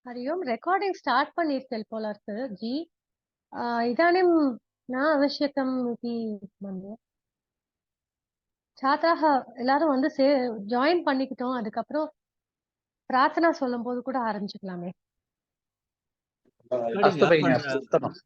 हरि ओम् रेकार्डिंग् start पण्णिर्तल् पोलार् जी इदानीं न आवश्यकम् इति मन्ये छात्राः எல்லாரும் வந்து ஜாயின் பண்ணிக்கிட்டோம் அதுக்கப்புறம் பிரார்த்தனா சொல்லும்போது கூட ஆரம்பிச்சுக்கலாமே अस्तु भगिनि अस्तु उत्तमम्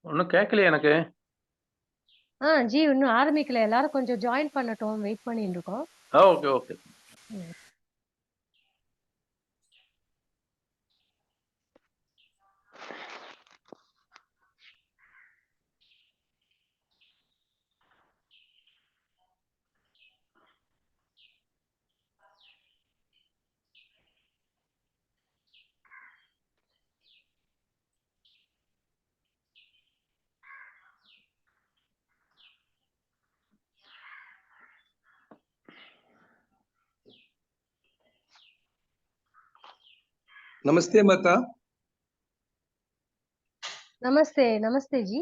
ஒன்னும் கேட்கலையே எனக்கு ஜி இன்னும் ஆரம்பிக்கல எல்லாரும் கொஞ்சம் ஜாயின் பண்ணட்டும் வெயிட் பண்ணிட்டு இருக்கோம் ஓகே ஓகே नमस्ते माता। नमस्ते नमस्ते जी।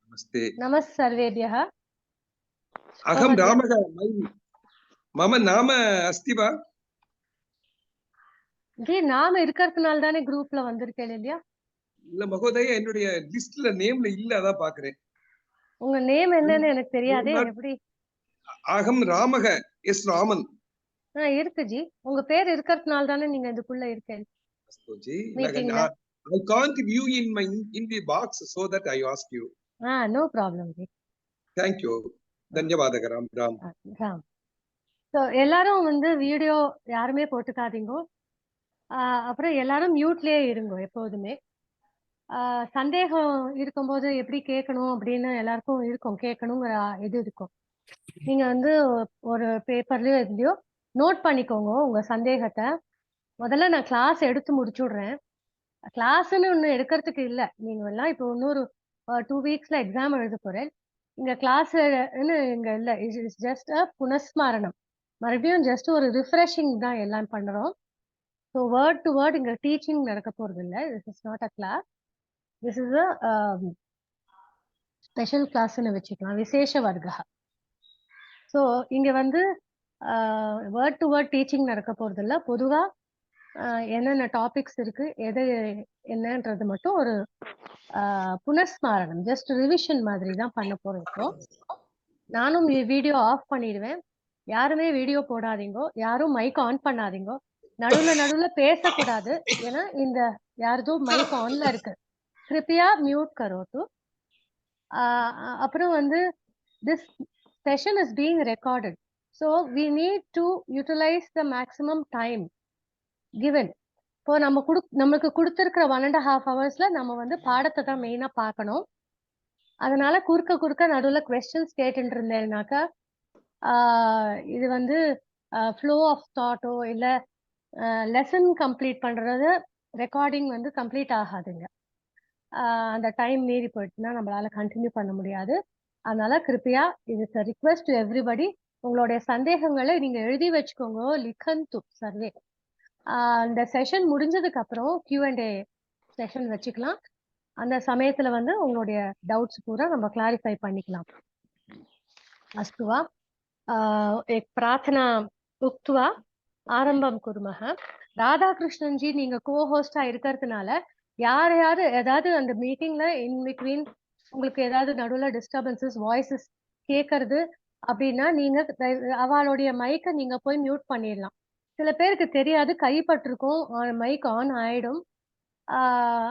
नमस्ते। नमस्ते सर्वेभ्यः। अहं रामः। मम नाम अस्ति वा? जी नाम இருக்கிறதுனால தானே குரூப்ல வந்திருக்கேன் இல்லையா? இல்ல மகோதயா என்னுடைய லிஸ்ட்ல நேம்ல இல்ல அத பாக்குறேன். உங்க நேம் என்னன்னு எனக்கு தெரியாதே எப்படி? அகம் ராமக எஸ் ராமன். இருக்கு ஜி உங்க பேர் இருக்கிறதுனால தானே நீங்க இதுக்குள்ள இருக்கீங்க. जी I can't view in the box so that I ask you. No problem ji. Thank you. धन्यवाद राम राम. So எல்லாரும் வந்து வீடியோ யாருமே போட்டுக்காதீங்க. அப்புறம் எல்லாரும் மியூட்லயே இருங்க எப்போதுமே. சந்தேகம் இருக்கும்போது எப்படி கேட்கணும் அப்படின்னு எல்லாருக்கும் இருக்கும் கேட்கணுங்கிற இது இருக்கும். நீங்க வந்து ஒரு பேப்பர்லயோ எதுலயோ நோட் பண்ணிக்கோங்க உங்க சந்தேகத்தை. முதல்ல நான் கிளாஸ் எடுத்து முடிச்சுடுறேன். கிளாஸ்ன்னு ஒண்ணு எடுக்கிறதுக்கு இல்ல. நீங்க எல்லாம் இப்போ இன்னொரு 2 வீக்ஸ்ல எக்ஸாம் எழுத போறேன். இங்க கிளாஸ் இங்க இல்ல. இட்ஸ் ஜஸ்ட் அ புனஸ்மரணம். மறுபடியும் ஜஸ்ட் ஒரு ரிஃப்ரெஷிங் தான் எல்லாம் பண்றோம். ஸோ வேர்ட் டு வேர்ட் இங்க டீச்சிங் நடக்க போறது இல்லை. This is not a class. This is a special கிளாஸ்ன்னு வச்சுக்கலாம். விசேஷ வர்க்கா. ஸோ இங்க வந்து வேர்ட் டு வேர்ட் டீச்சிங் நடக்க போறது இல்லை. பொதுவா என்னென்ன டாபிக்ஸ் இருக்கு எது என்னன்றது மட்டும் ஒரு புனஸ்மாரணம் ஜஸ்ட் ரிவிஷன் மாதிரி தான் பண்ண போறோம். இப்போ நானும் வீடியோ ஆஃப் பண்ணிடுவேன். யாருமே வீடியோ போடாதீங்க, யாரும் மைக் ஆன் பண்ணாதீங்க, நடுவுல பேசக்கூடாது. ஏன்னா இந்த யாரதோ மைக் ஆன்ல இருக்கு. கிருப்பியா மியூட் கரோட்டு. அப்புறம் வந்து this session is being recorded. So we need to utilise the maximum time given. இப்போ நம்மளுக்கு கொடுத்துருக்கிற 1.5 ஹவர்ஸ்ல நம்ம வந்து பாடத்தை தான் மெயினா பார்க்கணும். அதனால குறுக்க நடுவுல கொஸ்டின்ஸ் கேட்டுட்டு இருந்தேன்னாக்கா இது வந்து ஃப்ளோ ஆஃப் தாட்டோ இல்ல லெசன் கம்ப்ளீட் பண்றது ரெக்கார்டிங் வந்து கம்ப்ளீட் ஆகாதுங்க. அந்த டைம் மீறி போயிடுச்சுன்னா நம்மளால கண்டினியூ பண்ண முடியாது. அதனால கிருப்பியா இது ரிக்வெஸ்ட் டு எவ்ரிபடி, உங்களுடைய சந்தேகங்களை நீங்க எழுதி வச்சுக்கோங்க. லிகந்து சர்வே. இந்த செஷன் முடிஞ்சதுக்கு அப்புறம் Q&A செஷன் வச்சுக்கலாம். அந்த சமயத்துல வந்து உங்களுடைய டவுட்ஸ் பூரா நம்ம கிளாரிஃபை பண்ணிக்கலாம். அஸ்துவா एक प्रार्थना उक्त्वा ஆரம்பம் குருமக. ராதாகிருஷ்ணன்ஜி நீங்க கோஹோஸ்டா இருக்கிறதுனால யார் யாரு ஏதாவது அந்த மீட்டிங்ல இன் பிட்வீன் உங்களுக்கு ஏதாவது நடுவுல டிஸ்டர்பன்சஸ் வாய்ஸஸ் கேட்கறது அப்படின்னா நீங்க அவளுடைய மைக்கை நீங்க போய் மியூட் பண்ணிடலாம். சில பேருக்கு தெரியாது, கைப்பட்டிருக்கும், மைக் ஆன் ஆயிடும்.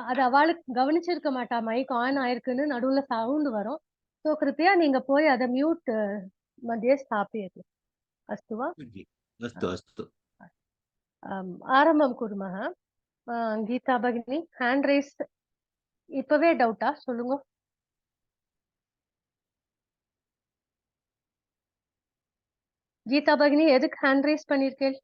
அது அவளுக்கு கவனிச்சிருக்க மாட்டா, மைக் ஆன் ஆயிருக்குன்னு நடுவுல சவுண்ட் வரும். ஸோ கிருப்பயா நீங்க போய் அதை மியூட் मध्ये स्थापयतु। अस्तु वा? अस्तु अस्तु। ஆரம்பம் குருமக. கீதா பகினி ஹேண்ட் ரைஸ் இப்பவே டவுட்டா சொல்லுங்க. கீதா பகினி எதுக்கு ஹேண்ட் ரைஸ் பண்ணிருக்கேன்?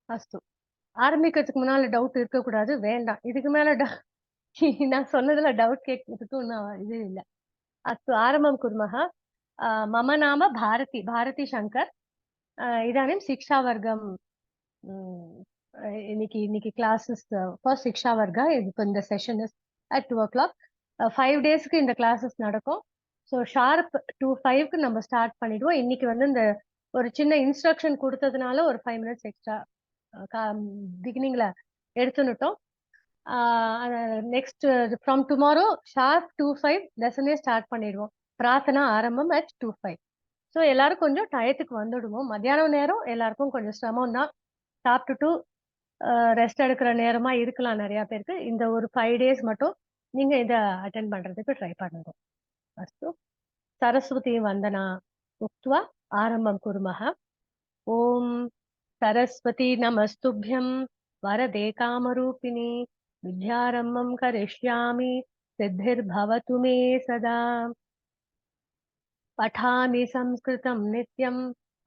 அஸ்து. ஆரம்பிக்கிறதுக்கு முன்னால டவுட் இருக்கக்கூடாது, வேண்டாம். இதுக்கு மேல நான் சொன்னதுல டவுட் கேட்கறதுக்கு ஒன்றும் இது இல்லை. அஸ்து ஆரம்பம் குர்மः। मम नाम भारती, भारती शंकर। इदानीं शिक्षावर्गं இன்னைக்கு கிளாஸஸ் ஃபர்ஸ்ட் சிக்ஷா வர்க்கா. இப்போ இந்த செஷன் இஸ் அட் 2 o'clock. 5 டேஸ்க்கு இந்த கிளாஸஸ் நடக்கும். ஸோ ஷார்ப் 2:05க்கு நம்ம ஸ்டார்ட் பண்ணிடுவோம். இன்னைக்கு வந்து இந்த ஒரு சின்ன இன்ஸ்ட்ரக்ஷன் கொடுத்ததுனால ஒரு 5 minutes எக்ஸ்ட்ரா பிகினிங்ல எடுத்துனுட்டோம். நெக்ஸ்ட் ஃப்ரம் டுமாரோ ஷார்ப் 2:05 லெசனே ஸ்டார்ட் பண்ணிடுவோம். பிரார்த்தனா ஆரம்பம் at 2:05. ஸோ எல்லாரும் கொஞ்சம் டயத்துக்கு வந்துடுவோம். மத்தியானம் நேரம் எல்லாருக்கும் கொஞ்சம் சிரமம் தான், சாப்பிட்டுட்டு ரெஸ்ட் எடுக்கிற நேரமா இருக்கலாம் நிறைய பேருக்கு. இந்த ஒரு 5 days மட்டும் நீங்க இதை அட்டென்ட் பண்றதுக்கு ட்ரை பண்ணுங்க. அஸ்து. சரஸ்வதி வந்தனா உக்த்வா ஆரம்பம் குருமः। ஓம் सरस्वती नमस्तुभ्यं वरदे कामरूपिणी विद्यारम्भं करिष्यामि सिद्धिर्भवतु मे सदा। पठामि संस्कृतं नित्यं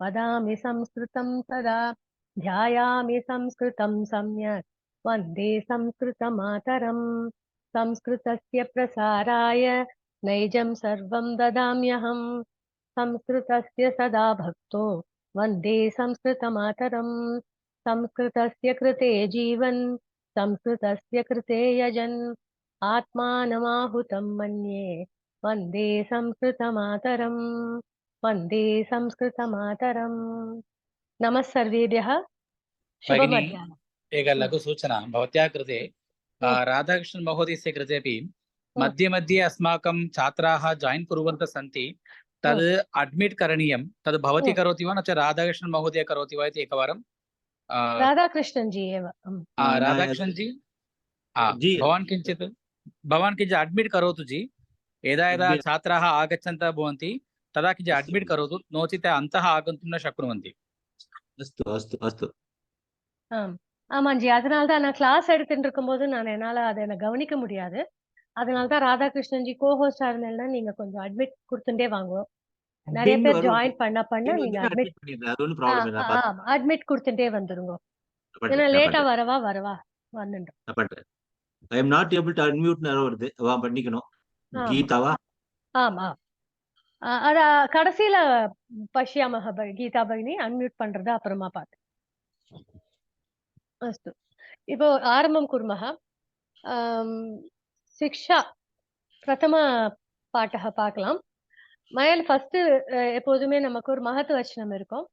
वदामि संस्कृतं सदा ध्यायामि संस्कृतं सम्यक् वन्दे संस्कृतमातरम्। संस्कृतस्य प्रसाराय नैजं सर्वं ददाम्यहम्। संस्कृतस्य सदा भक्तो वन्दे संस्कृतमातरम्। संस्कृतस्य कृते जीवन् संस्कृतस्य कृते यजन् आत्मानमाहुतं मन्ये वन्दे संस्कृतमातरम्। वन्दे संस्कृतमातरम्। नमः सर्वेभ्यः। शुभ मध्याह्नम्। एका लघु सूचना भवत्याः कृते। राधाकृष्णन् महोदयस्य कृते अपि मध्ये मध्ये अस्माकं छात्राः जायिन् कुर्वन्तः सन्ति। तद् अड्मिट् करणीयं। तद् भवती करोति वा न च राधाकृष्णन् महोदय करोति वा इति एकवारं। राधाकृष्णन् जी एव। राधाकृष्णन् जी भवान् किञ्चित् अड्मिट् करोतु जी। यदा यदा छात्राः आगच्छन्तः भवन्ति तदा किञ्चित् अड्मिट् करोतु, नो चेत् अन्तः आगन्तुं न शक्नुवन्ति। अस्तु अस्तु अस्तु। ஆமாஞ்சி, அதனால தான் நான் கிளாஸ் எடுத்துட்டு இருக்கும்போது என்னால அதை கவனிக்க முடியாது. அதனால தான் ராதாகிருஷ்ணன் ஜி கோஹோஸ்டா இருந்தா நீங்க கொஞ்சம் அட்மிட் கொடுத்துட்டே வாங்குவோம். நிறைய பேர் ஜாயின் பண்ண நீங்க அட்மிட் கொடுத்துட்டே வந்துருங்க. ஏன்னா லேட்டா வரவா வந்துடும். I am not able to unmute வருது, வா பண்ணிக்கணும். கீதாவா? ஆமா, அத கடைசியில பஷ்யாமஹ கீதா பகினி அன்மியூட் பண்றது அப்புறமா பார்த்து. அஸ்து. இப்போ ஆரம்பம் குர்மः। சிக்ஷா பிரதம பாட்டக பார்க்கலாம். மயல் ஃபர்ஸ்ட் எப்போதுமே நமக்கு ஒரு மகத்து வச்சனம் இருக்கும்.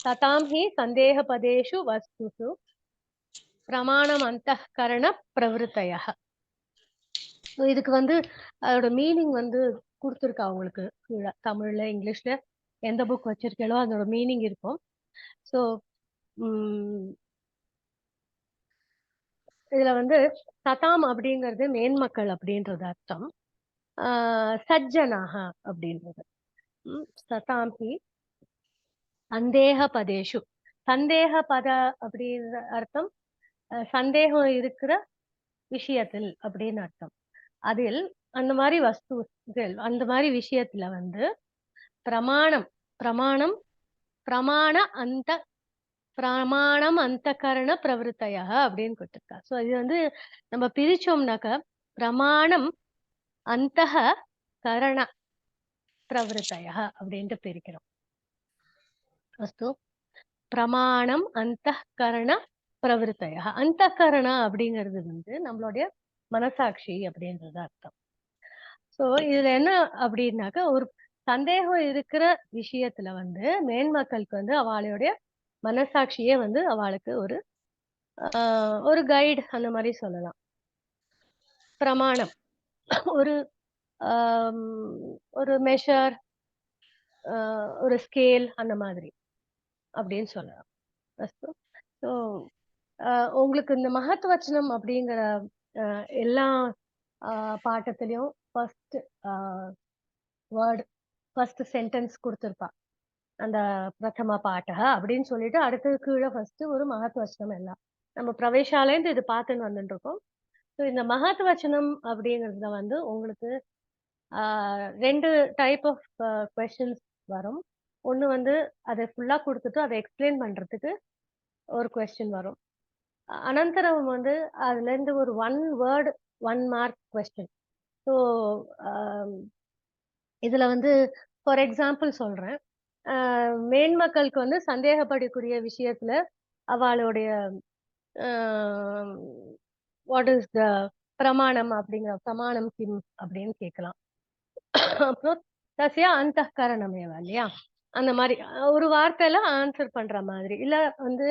ததாம் ஹி சந்தேக பதேஷு வஸ்துஷு பிரமாணம் அந்தఃகரண பிரவருத்தயः. இதுக்கு வந்து அதோட மீனிங் வந்து கொடுத்துருக்கா உங்களுக்கு கீழே. தமிழ்ல இங்கிலீஷ்ல எந்த புக் வச்சிருக்கீங்களோ அதோட மீனிங் இருக்கும். ஸோ இதுல வந்து சதாம் அப்படிங்கிறது மேன்மக்கள் அப்படின்றது அர்த்தம். சஜ்ஜனாக அப்படின்றது. சதாம் ஹி சந்தேக பதேஷு. சந்தேக பத அப்படின்ற அர்த்தம் சந்தேகம் இருக்கிற விஷயத்தில் அப்படின்னு அர்த்தம். அதில் அந்த மாதிரி வஸ்துகள் அந்த மாதிரி விஷயத்துல வந்து பிரமாணம் அந்தகரண பிரவருத்தையா அப்படின்னு கொடுத்திருக்கா. ஸோ இது வந்து நம்ம பிரிச்சோம்னாக்க பிரமாணம் அந்தக கரண பிரவருத்தையா அப்படின்ட்டு பிரிக்கிறோம். அஸ்து. பிரமாணம் அந்தகரண பிரவருத்தையா. அந்தகரண அப்படிங்கிறது வந்து நம்மளுடைய மனசாட்சி அப்படின்றது அர்த்தம். ஸோ இதுல என்ன அப்படின்னாக்கா ஒரு சந்தேகம் இருக்கிற விஷயத்துல வந்து மேன்மக்களுக்கு வந்து அவளுடைய மனசாட்சியே வந்து அவளுக்கு ஒரு கைடு அந்த மாதிரி சொல்லலாம். பிரமாணம் ஒரு ஒரு மெஷர், ஒரு ஸ்கேல் அந்த மாதிரி அப்படின்னு சொல்லலாம். ஸோ உங்களுக்கு இந்த மகத்வச்சனம் அப்படிங்கிற எல்லா பாட்டத்திலையும் ஃபர்ஸ்ட் வேர்ட் ஃபர்ஸ்ட் சென்டென்ஸ் கொடுத்துருப்பா. அந்த பிரதம பாட்டக அப்படின்னு சொல்லிட்டு அடுத்தது கீழே ஃபர்ஸ்ட் ஒரு மகத்வச்சனம் எல்லாம் நம்ம பிரவேசாலேருந்து இது பார்த்துன்னு வந்துட்டு இருக்கோம். ஸோ இந்த மகத்வச்சனம் அப்படிங்கிறதுல வந்து உங்களுக்கு 2 டைப் ஆஃப் கொஸ்டின்ஸ் வரும். ஒன்று வந்து அதை ஃபுல்லாக கொடுத்துட்டு அதை எக்ஸ்பிளைன் பண்ணுறதுக்கு ஒரு கொஸ்டின் வரும். அனந்தரம் வந்து அதுலேருந்து ஒரு 1 வேர்டு 1 மார்க் கொஸ்டின். ஸோ இதில் வந்து ஃபார் எக்ஸாம்பிள் சொல்கிறேன். மேன்மக்களுக்கு வந்து சந்தேகப்படக்கூடிய விஷயத்துல அவளுடைய வாட் இஸ் த பிரமாணம் அப்படிங்கிற பிரமாணம் கிம் அப்படின்னு கேட்கலாம். அப்புறம் தசியா அந்த கரணமேவா இல்லையா, அந்த மாதிரி ஒரு வார்த்தையில ஆன்சர் பண்ற மாதிரி. இல்ல வந்து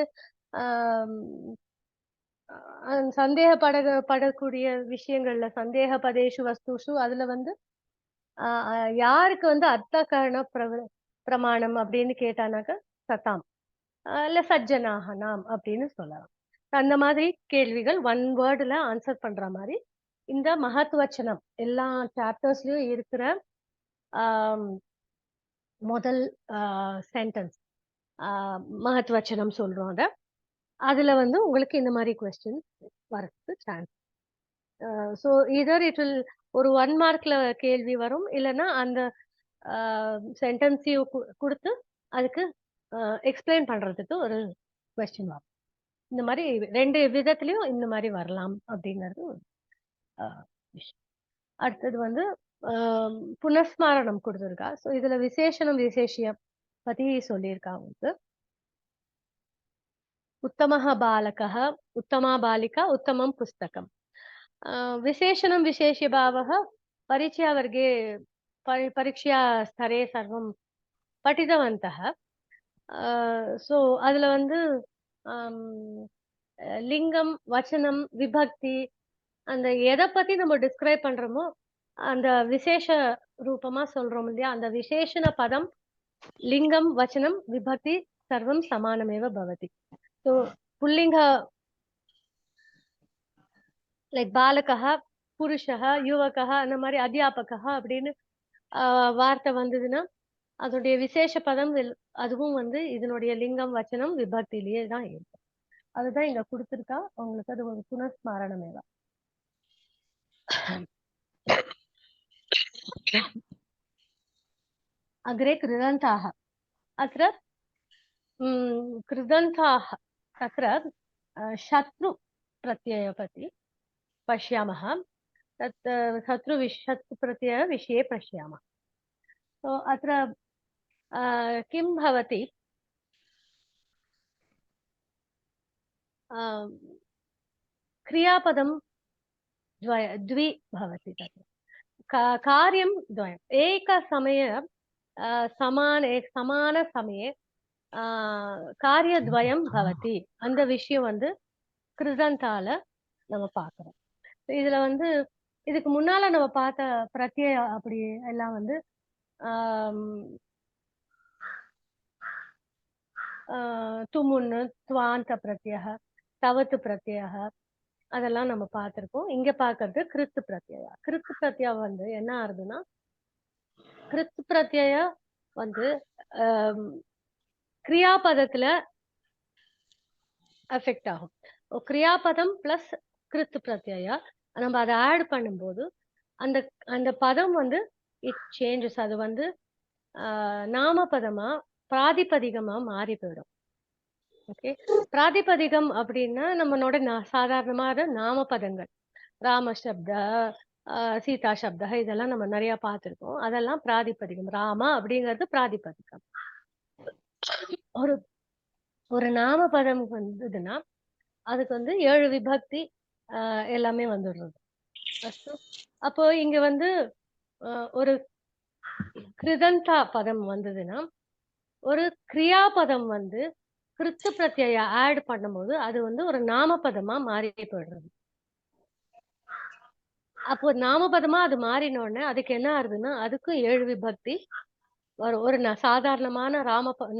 சந்தேகப்படக்கூடிய விஷயங்கள்ல சந்தேக பதேஷு வஸ்துஷு அதுல வந்து யாருக்கு வந்து அர்த்த கரண பிரமாணம் அப்படின்னு கேட்டானாக்க சதாம் இல்ல சஜ்ஜனாக நாம் அப்படின்னு சொல்லலாம். அந்த மாதிரி கேள்விகள் 1 வேர்டுல ஆன்சர் பண்ற மாதிரி இந்த மகத்வச்சனம் எல்லா சாப்டர்ஸ்லயும் இருக்கிற முதல் சென்டென்ஸ் மகத்வச்சனம் சொல்றோம். அதுல வந்து உங்களுக்கு இந்த மாதிரி கொஸ்டின் வரதுக்கு சான்ஸ். ஸோ இதர் இட் வில் ஒரு 1 மார்க்ல கேள்வி வரும், இல்லைன்னா அந்த சென்டென்ஸையும் கொடுத்து அதுக்கு எக்ஸ்பிளைன் பண்றதுக்கு ஒரு கொஸ்டின் வரும். இந்த மாதிரி 2 விதத்துலயும் இந்த மாதிரி வரலாம் அப்படிங்கிறது விஷயம். அடுத்தது வந்து புனஸ்மாரணம் கொடுத்துருக்கா. ஸோ இதுல விசேஷனம் விசேஷியம் பத்தி சொல்லியிருக்கா உங்களுக்கு. உத்தமஹ பாலகः உத்தமா பாலிகா உத்தமம் புஸ்தகம். விசேஷனம் விசேஷபாவः பரீட்சாவர்गे பரீட்சா स्तरे सर्वं पठितवन्तः. ஸோ அதுல வந்து லிங்கம் வச்சனம் விபக்தி அந்த எதை பத்தி நம்ம டிஸ்கிரைப் பண்றோமோ அந்த விசேஷ ரூபமா சொல்றோம் இல்லையா, அந்த விசேஷண பதம் லிங்கம் வச்சனம் விபக்தி சர்வம் சமானமேவ பவதி. ஸோ புல்லிங்க லைக் பாலகः புருஷः யுவகः அந்த மாதிரி அத்தியாபகः அப்படின்னு வார்த்தை வந்ததுன்னா அதனுடைய விசேஷ பதம் அதுவும் வந்து இதனுடைய லிங்கம் வச்சனம் விபக்தியிலேயே தான் இருக்கும். அதுதான் இங்க கொடுத்துருக்கா உங்களுக்கு. அது ஒரு புனஸ்மாரணமேவா. अग्रे कृदन्ताः अत्र कृदन्ताः तत्र शत्रु प्रत्ययपति पश्यामः. तत् शत्रु प्रत्यय विषये पश्यामः. तो अत्र किं भवति, क्रियापदं द्वि भवति. तत्र कार्यं द्वयम् एकसमये சமான சமயே காரியத்வயம் பவதி. அந்த விஷயம் வந்து கிருதந்தால நம்ம பார்க்கிறோம். இதுல வந்து இதுக்கு முன்னால நம்ம பார்த்த பிரத்யய அப்படி எல்லாம் வந்து துமுன்னு துவாந்த பிரத்யய தவத்து பிரத்யய அதெல்லாம் நம்ம பார்த்திருக்கோம். இங்க பார்க்கறது கிருத்து பிரத்யயா. கிருத்து பிரத்யா வந்து என்ன ஆகுதுன்னா கிருத்து பிரத்யய வந்து கிரியாபதத்துல அஃபெக்ட் ஆகும். கிரியாபதம் பிளஸ் கிருத்து பிரத்யயா நம்ம அதை ஆட் பண்ணும்போது அந்த அந்த பதம் வந்து இட் சேஞ்சஸ். அது வந்து நாமபதமா பிராதிபதிகமா மாறி போயிடும். ஓகே, பிராதிபதிகம் அப்படின்னா நம்மளோட சாதாரணமான நாமபதங்கள் ராமசப்த சீதா சப்த இதெல்லாம் நம்ம நிறைய பார்த்திருக்கோம். அதெல்லாம் பிராதிபதிகம். ராமா அப்படிங்கிறது பிராதிபதிகம். ஒரு நாமபதம் வந்ததுன்னா அதுக்கு வந்து 7 விபக்தி எல்லாமே வந்துடுறது. அப்போ இங்க வந்து ஒரு கிருதந்தா பதம் வந்ததுன்னா ஒரு கிரியாபதம் வந்து கிருத்து பிரத்யய ஆட் பண்ணும்போது அது வந்து ஒரு நாமபதமா மாறி போயிடுறது. அப்போ நாமபதமா அது மாறின உடனே அதுக்கு என்ன ஆகுதுன்னா அதுக்கும் 7 விபக்தி வரும். ஒரு சாதாரணமான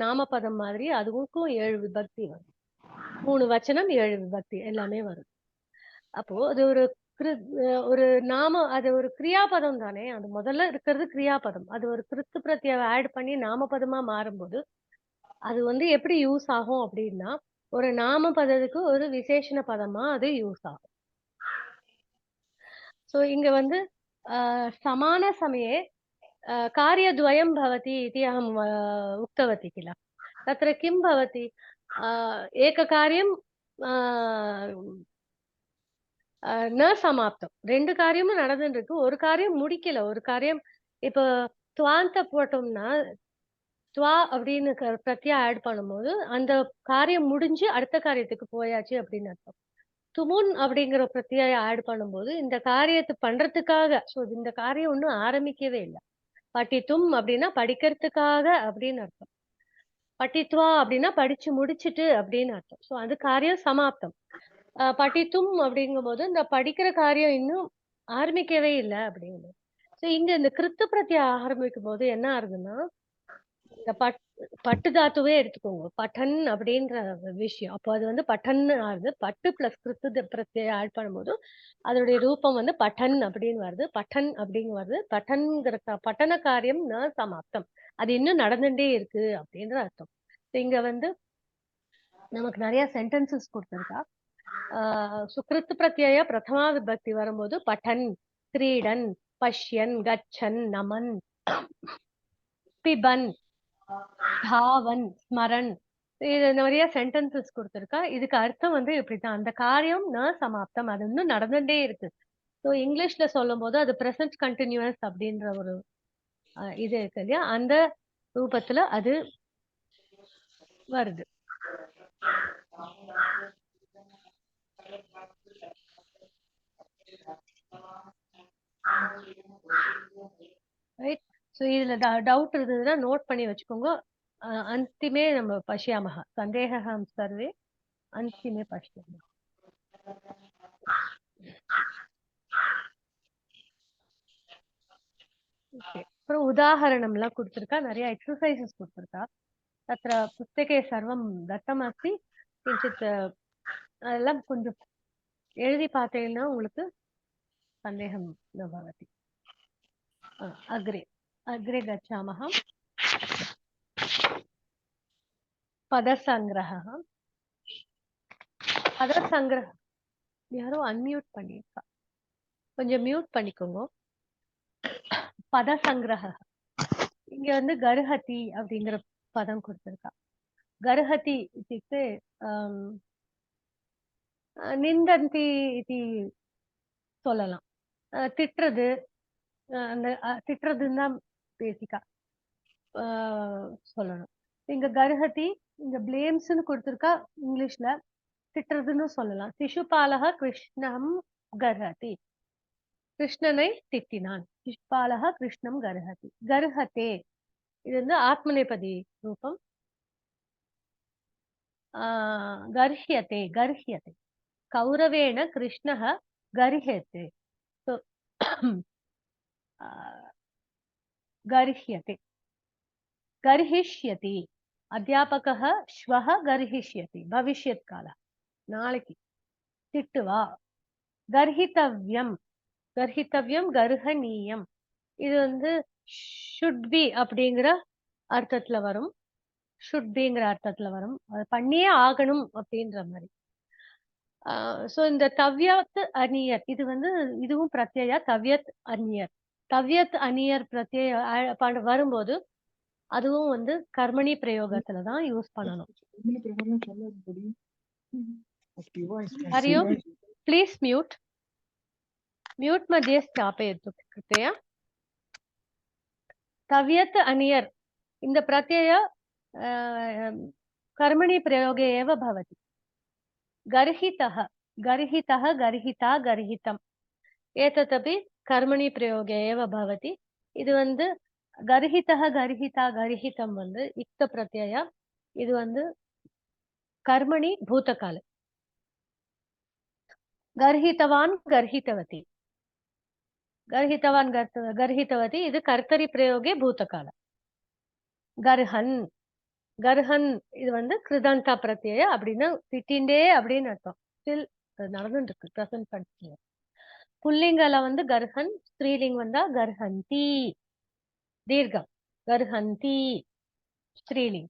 நாமபதம் மாதிரி அதுக்கும் 7 விபக்தி வரும். 3 வச்சனம் 7 விபக்தி எல்லாமே வரும். அப்போ அது ஒரு அது ஒரு கிரியாபதம் தானே. அது முதல்ல இருக்கிறது கிரியாபதம். அது ஒரு கிருத்து பிரத்யய ஆட் பண்ணி நாமபதமா மாறும்போது அது வந்து எப்படி யூஸ் ஆகும் அப்படின்னா ஒரு நாமபதத்துக்கு ஒரு விசேஷண பதமா அது யூஸ் ஆகும். சோ இங்க வந்து சமான சமயே कार्यद्वयं भवति इति अहं उक्तवती किल. तत्र किं भवति एककार्यं न समाप्तं. 2 காரியமும் நடந்துட்டு இருக்கு. ஒரு காரியம் முடிக்கல. ஒரு காரியம் இப்போ துவாந்த போட்டோம்னா துவா அப்படின்னு பிரத்யா ஆட் பண்ணும்போது அந்த காரியம் முடிஞ்சு அடுத்த காரியத்துக்கு போயாச்சு அப்படின்னு அர்த்தம். துமுன் அப்படிங்கிற பிரத்யா ஆட் பண்ணும்போது இந்த காரியத்தை பண்றதுக்காக இந்த காரியம் ஒன்றும் ஆரம்பிக்கவே இல்லை. படித்தும் அப்படின்னா படிக்கிறதுக்காக அப்படின்னு அர்த்தம். படித்வா அப்படின்னா படிச்சு முடிச்சுட்டு அப்படின்னு அர்த்தம். சோ அது காரியம் சமாப்தம். படித்தும் அப்படிங்கும் போது இந்த படிக்கிற காரியம் இன்னும் ஆரம்பிக்கவே இல்லை அப்படிங்கும்போது சோ இங்க இந்த கிருத்து பிரத்யா ஆரம்பிக்கும் போது என்ன ஆகுதுன்னா இந்த பட்டு தாத்துவே எடுத்துக்கோங்க. பட்டன் அப்படின்ற விஷயம். அப்போ அது வந்து பட்டன்னு ஆகுது. பட்டு பிளஸ் கிருத்து பிரத்யா ஆட் பண்ணும்போது அதனுடைய ரூபம் வந்து பட்டன் அப்படின்னு வருது. பட்டன் அப்படிங்க வருது. பட்டன்கிற பட்டன காரியம் ந சமாப்தம். அது இன்னும் நடந்துட்டே இருக்கு அப்படின்ற அர்த்தம். இங்க வந்து நமக்கு நிறைய சென்டென்சஸ் கொடுத்திருக்கா. சுக்ருத்து பிரத்யய பிரதமா விபக்தி வரும்போது பட்டன், கிரீடன், பஷ்யன், கச்சன், நமன், பிபன், தாவன், ஸ்மரன், இது நிறைய சென்டென்சஸ் கொடுத்திருக்கா. இதுக்கு அர்த்தம் வந்து இப்படித்தான். அந்த காரியம் ந சமாப்தம். அது இன்னும் நடந்துட்டே இருக்கு. ஸோ இங்கிலீஷ்ல சொல்லும் போது அது பிரசன்ட் கண்டினியூஸ் அப்படின்ற ஒரு இது இருக்கு இல்லையா, அந்த ரூபத்துல அது வருது. ரைட். ஸோ இதுல டவுட் இருந்ததுன்னா நோட் பண்ணி வச்சுக்கோங்க. अंतिमे நம்ம பஷ்யாமः. சந்தேகம் சர்வே अंतिमे பஷ்யாமः. அப்புறம் உதாரணம்லாம் கொடுத்திருக்கா. நிறைய எக்ஸசைசஸ் கொடுத்திருக்கா. तत्र पुस्तके सर्वं दत्तमस्ति. किञ्चित् அதெல்லாம் கொஞ்சம் எழுதி பார்த்தீங்கன்னா உங்களுக்கு சந்தேகம் न भवति. अग्रे अग्रे गच्छामः. पदसङ्ग्रहः. पदसङ्ग्रह யாரோ அன்மியூட் பண்ணிருக்கா, கொஞ்சம் மியூட் பண்ணிக்கோங்க. பதசங்கிரக இங்க வந்து கர்ஹதி அப்படிங்கிற பதம் கொடுத்திருக்கா. கர்ஹதி இத்தியுக்தே நிந்தந்தி இது சொல்லலாம். திட்டுறது, அந்த திட்டுறதுன்னு தான் பேசிக்கா சொல்லணும். இங்க கர்ஹதி இங்க பிளேம்ஸ்ன்னு கொடுத்திருக்கா. இங்கிலீஷ்ல திட்டுறதுன்னு சொல்லலாம். சிசுபாலக கிருஷ்ணம் கர்ஹதி, கிருஷ்ணனை திட்டினான். சிசுபாலக கிருஷ்ணம் கர்ஹதி. கர்ஹதே இது வந்து ஆத்மநேபதி ரூபம். கர்ஹ்யதே கர்ஹ்யதே கௌரவேண கிருஷ்ணः கர்ஹ்யதே. கர்ஹ்யதே கர்ஹிஷ்யதி. அத்தியாபகः श्वः கர்ஹிஷ்யதி பவிஷ்யத் கால, நாளைக்கு திட்டுவா. கர்ஹிதவ்யம் கர்ஹிதவ்யம் கர்ஹனீயம் இது வந்து ஷுட் பி அப்படிங்கிற அர்த்தத்துல வரும். ஷுட் பிங்கிற அர்த்தத்துல வரும். அது பண்ணியே ஆகணும் அப்படின்ற மாதிரி. சோ இந்த தவ்யத் அனியர் இது வந்து இதுவும் பிரத்யா. தவ்யத் அனியர் தவ்யத் அனியர் பிரத்ய வரும்போது அதுவும் வந்து கர்மணி பிரயோகத்துல தான் யூஸ் பண்ணணும். ஹரியோ ப்ளீஸ் மியூட் म्यूट मध्ये स्थापयतु कृपया. तव्यत् अनियर् இந்த பிரத்யய कर्मणि प्रयोगे एव भवति. गर्हितः गर्हितः गर्हिता गर्हितम् एतदपि कर्मणि प्रयोगे एव भवति. இது வந்து கர்ஹிதः கர்ஹிதா கர்ஹிதம் வந்து இக்த பிரத்யயா. இது வந்து கர்மணி பூதகால. கர்ஹிதவான் கர்ஹிதவதி. கர்ஹிதவான் கர்ஹிதவதி இது கர்த்தரி பிரயோகே பூதகால. கர்ஹன் கர்ஹன் இது வந்து கிருதந்தா பிரத்யய அப்படின்னா திட்டிண்டே அப்படின்னு அர்த்தம். ஸ்டில் நடந்துட்டு இருக்கு பிரசன்ட் பண்றீங்க. புல்லிங்கால வந்து கர்ஹன், ஸ்திரீலிங் வந்தா கர்ஹந்தி. தீர்க்கம் கர்ஹந்தி ஸ்திரீலிங்.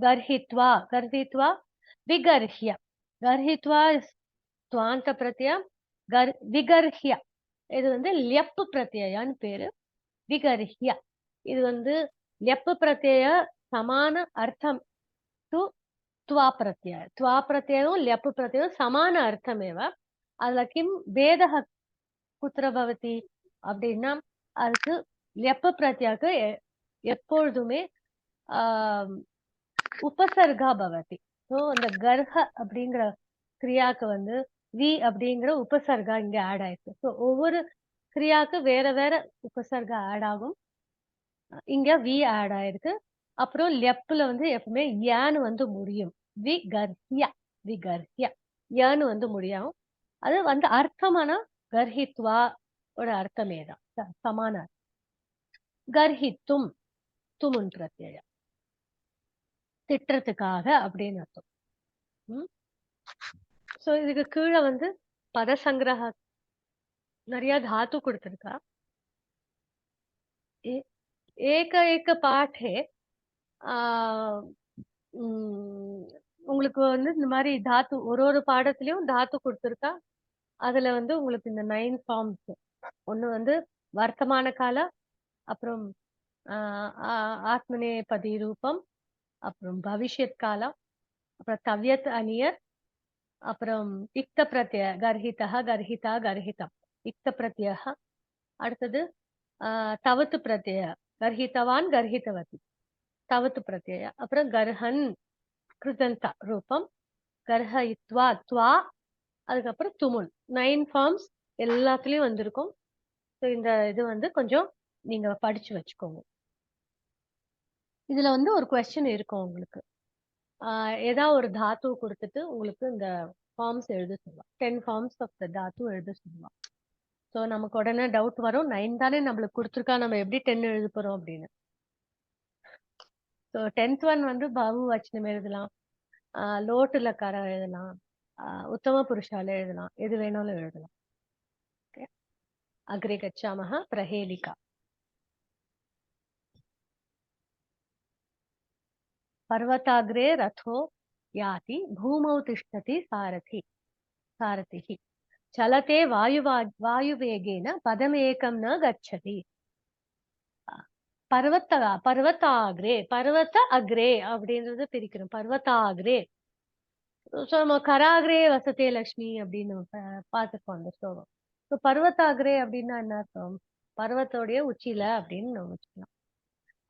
கர்ஹித்வா கர்ஹித்வா விகர்ஹ்ய. கர்ஹித்வா துவாந்த பிரத்யம். விகர்ஹ்ய இது வந்து லியப்பு பிரத்யயான்னு பேரு. விகர்ஹ்ய இது வந்து லியப்பு பிரத்யய சமான அர்த்தம் டு त्वा प्रत्यय. त्वा प्रत्ययो ल्यप् प्रत्ययो समान अर्थमेव. அதுல கிம் பேதः குத்திர பவதி அப்படின்னா அதுக்கு ல்யப் பிரத்யாக்கு எப்பொழுதுமே உபசர்கா பவதி. ஸோ அந்த கர்ஹ அப்படிங்கிற கிரியாக்கு வந்து வி அப்படிங்கிற உபசர்கா இங்க ஆட் ஆயிருக்கு. ஸோ ஒவ்வொரு கிரியாக்கு வேற வேற உபசர்கா ஆட் ஆகும். இங்க வி ஆட் ஆயிருக்கு. அப்புறம் லெப்ல வந்து எப்பவுமே யான்னு வந்து முடியும். விகர்ஹ்ய விகர்ஹ்ய யான்னு வந்து முடியும். அது வந்து அர்த்தமான கர்ஹித்வா ஒரு அர்த்தமே தான் சமான. கர்ஹித்தும் துமுன் பிரத்யய திட்டுறதுக்காக அப்படின்னு அர்த்தம். சோ இதுக்கு கீழே வந்து பத சங்கிரக நிறைய தாத்து கொடுத்திருக்கா. ஏக ஏக பாட்டே உங்களுக்கு வந்து இந்த மாதிரி தாத்து ஒரு பாடத்திலயும் தாத்து கொடுத்திருக்கா. அதுல வந்து உங்களுக்கு இந்த 9 ஃபார்ம்ஸ். ஒண்ணு வந்து வர்த்தமான கால, அப்புறம் ஆத்மநேபதி ரூபம், அப்புறம் பவிஷ்யத் காலம், அப்புறம் தவ்யத் அனியர், அப்புறம் இக்த பிரத்யய கர்ஹிதா கர்ஹிதா கர்ஹிதம் இக்த பிரத்யய. அடுத்தது தவத்து பிரத்யய கர்ஹிதவான் கர்ஹிதவதி தவத்து பிரத்யய. அப்புறம் கர்ஹன் கிருதந்தா ரூபம், கர்ஹயித்வா த்வா, அதுக்கப்புறம் துமுல். 9 ஃபார்ம்ஸ் எல்லாத்துலயும் வந்திருக்கும். ஸோ இந்த இது வந்து கொஞ்சம் நீங்க படிச்சு வச்சுக்கோங்க. இதுல வந்து ஒரு கொஸ்டின் இருக்கும் உங்களுக்கு. ஏதாவது ஒரு தாத்து கொடுத்துட்டு உங்களுக்கு இந்த ஃபார்ம்ஸ் எழுத சொல்லுவான். 10 ஃபார்ம்ஸ் ஆஃப் த தாத்து எழுத சொல்லுவான். ஸோ நமக்கு உடனே டவுட் வரும், 9 தானே நம்மளுக்கு கொடுத்துருக்கா, நம்ம எப்படி 10 எழுத போறோம் அப்படின்னு. ஸோ 10th ஒன் வந்து பாபு வச்சனம் எழுதலாம், லோட்டுல கரம் எழுதலாம், உத்தம புருஷால எழுதலாம், எது வேணாலும் எழுதலாம். அக்ரே கச்சாமஹ பிரஹேலிகா. पर्वताग्रे रथो याति भूमौ तिष्ठति सारथि सारथिः चलते वायुवेगेन पदमेकं न गच्छति. पर्वताग्रे पर्वत अग्रे அப்படின்றது பிரிக்கிறோம். पर्वताग्रे. ஸோ நம்ம கராகிரே வசதே லக்ஷ்மி அப்படின்னு பார்த்துருக்கோம் அந்த ஸ்லோகம். ஸோ पर्वताग्रे அப்படின்னா என்ன அர்த்தம்? பர்வத்தோடைய உச்சியில அப்படின்னு நம்ம வச்சுக்கலாம்.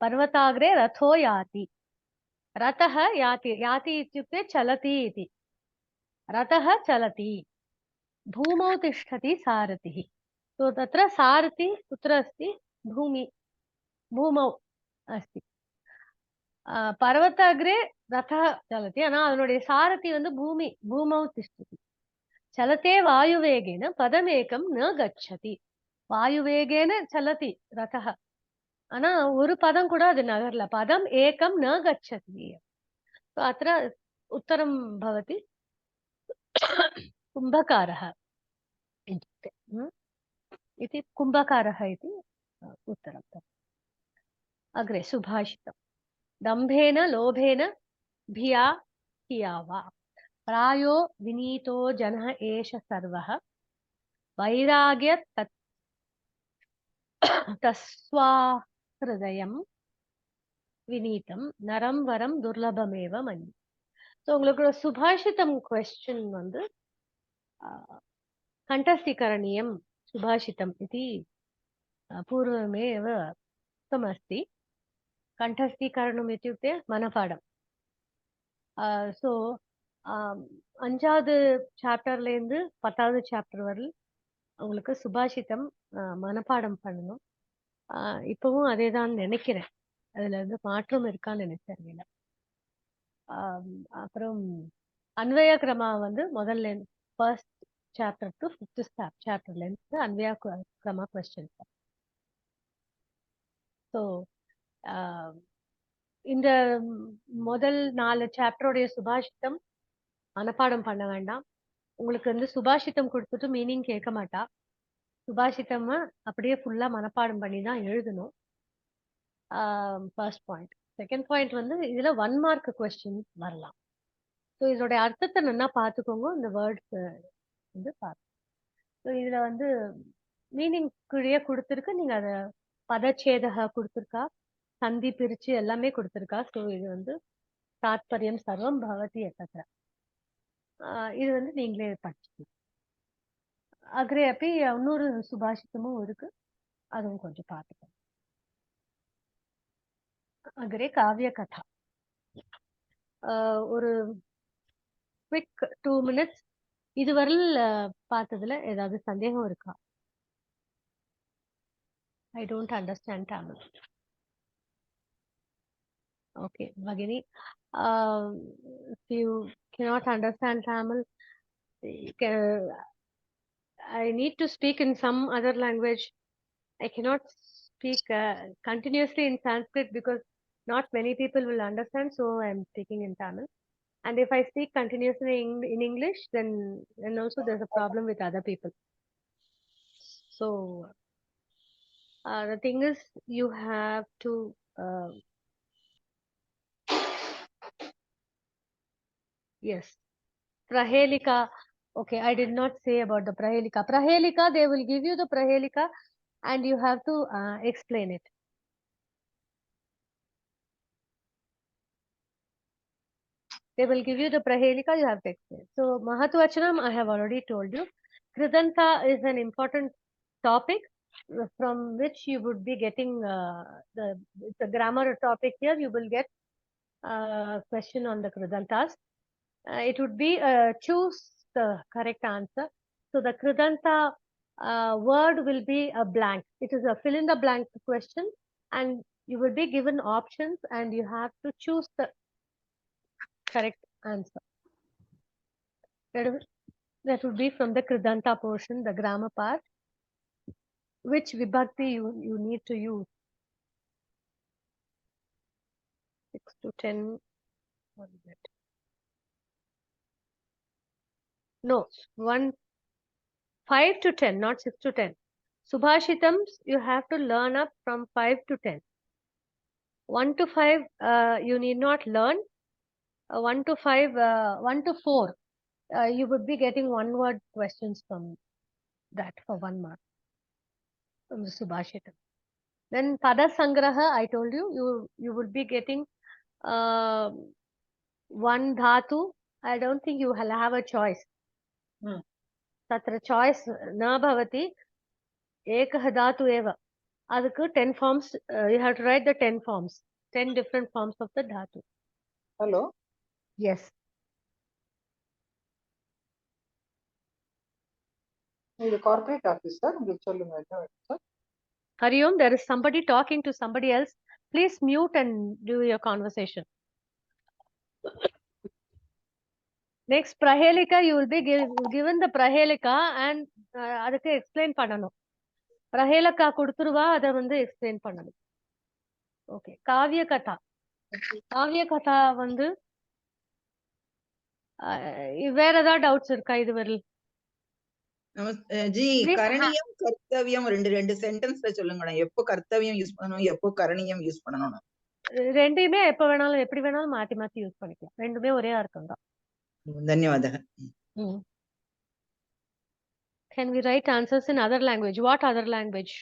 पर्वताग्रे रथो याति. रथः याति याति इत्युक्ते चलति इति. रथः चलति. भूमौ तिष्ठति सारथिः. तो तत्र सारथि कुत्र अस्ति? भूमि भूमौ अस्ति. पर्वताग्रे रथः चलति. ஆனா அதனுடைய சாரதி வந்து பூமி பூமௌ திஷ்டதி. चलते वायुवेगेन पदमेकं न गच्छति. वायुवेगेन चलति रथः. ஆனா ஒரு பதம் கூட அது நகர்ல. பதம் ஏகம் ந கச்சதி. அत्र उत्तरं भवति कुम्भकारः इति. कुम्भकारः इति उत्तरम्. अग्रे सुभाषितम्. दम्भेन लोभेन भिया हिया वा प्रायो विनीतो जनः एष सर्वः वैराग्य तस्वा ஹிருதயம் வினீதம் நரம் வரம் துர்லபமேவ மன்னி. ஸோ உங்களுக்கு சுபாஷிதம் கொஸ்டின் வந்து கண்டஸ்தீகरणीयं சுபாஷிதம் இது பூர்வமேவ உக்தமஸ்தி. கண்டஸ்தீகரணம் இत्युक्ते மனப்பாடம். ஸோ 5வது சாப்டர்ல இருந்து 10வது சாப்டர் வரை உங்களுக்கு சுபாஷிதம் மனப்பாடம் பண்ணணும். இப்பவும் அதேதான் நினைக்கிறேன். அதுல இருந்து மாற்றம் இருக்கான்னு எனக்கு தெரியல. அப்புறம் அன்வய கிரமா வந்து முதல்ல ஃபர்ஸ்ட் சாப்டர் டு 5th சாப்டர்ல இருந்து அன்வய கிரமா கொஸ்டின்ஸ். ஸோ இந்த முதல் 4 சாப்டருடைய சுபாஷிதம் மனப்பாடம் பண்ண வேண்டாம். உங்களுக்கு வந்து சுபாஷிதம் கொடுத்துட்டு மீனிங் கேட்க மாட்டா. சுபாஷிதம் அப்படியே ஃபுல்லா மனப்பாடம் பண்ணி தான் எழுதணும். First point. செகண்ட் பாயிண்ட் வந்து இதுல 1 மார்க் கொஸ்டின் வரலாம். ஸோ இதோட அர்த்தத்தை நல்லா பார்த்துக்கோங்க. இந்த வேர்ட்ஸ் வந்து பார்த்து. ஸோ இதுல வந்து மீனிங் குழிய கொடுத்துருக்கு. நீங்க அதை பதச்சேதக கொடுத்துருக்கா, சந்தி பிரிச்சு எல்லாமே கொடுத்துருக்கா. ஸோ இது வந்து தாத்பரியம் சர்வம் பவதி எத்தத்ர. இது வந்து நீங்களே படிச்சுக்கணும். அக்ரே அப்படி இன்னொரு சுபாஷிதமும் இருக்கு, அதுவும் கொஞ்சம் பார்த்துக்கோங்க. அக்ரே காவிய கதா. ஒரு குவிக் 2 minutes. இதுவரையில் பார்த்ததுல ஏதாவது சந்தேகம் இருக்கா? I don't understand Tamil. Okay, Bhagini, if you cannot understand Tamil, I need to speak in some other language. I cannot speak continuously in Sanskrit because not many people will understand, so I am speaking in Tamil. And if I speak continuously in English, then also there's a problem with other people. So the thing is, you have to yes, Prahelika. Okay, I did not say about the Prahelika. Prahelika, they will give you the Prahelika and you have to explain it. They will give you the Prahelika, you have to explain. So Mahatvachanam, I have already told you. Kridanta is an important topic from which you would be getting the grammar topic here. You will get a question on the Kridantas. It would be choose the correct answer. So the Kridanta word will be a blank. It is a fill in the blank question and you will be given options and you have to choose the correct answer. That would be from the Kridanta portion, the grammar part. Which vibhakti you need to use? 6 to 10. What is it? No, 5 to 10, not 6 to 10. Subhashitams, you have to learn up from 5 to 10. 1 to 5, you need not learn. 1 to 5, 1 to 4, you would be getting one word questions from that for 1 mark from the Subhashitam. Then Pada Sangraha, I told you, you would be getting 1 dhatu. I don't think you will have a choice. Tatra choice na bhavati. Ekah dhatu eva. Adukku 10 forms. You have to write the 10 forms. 10 different forms of the dhatu. Hello. Yes. The corporate officer, sir. Hari Om, there is somebody talking to somebody else. Please mute and do your conversation. Next, Prahelika, you will be given the Prahelika and adukku explain pananum. Prahelika kuduturuva, adha vandu explain pananum. Okay. Kavya Katha. Kavya Katha vandu வேற ஏதாவது doubts இருக்கா இதுவரை? G கரணியம் கர்த்தவியம் ரெண்டு சென்டென்ஸ்ல சொல்லுங்க. எப்போ கர்த்தவியம் use பண்ணணும், எப்போ கரணியம் use பண்ணணும்? ரெண்டையுமே எப்ப வேணாலும் எப்படி வேணாலும் மாத்தி மாத்தி யூஸ் பண்ணிக்கலாம். ரெண்டுமே ஒரே அர்த்தம் தான். தன்யவாதம். Can we write answers in other language? What other language?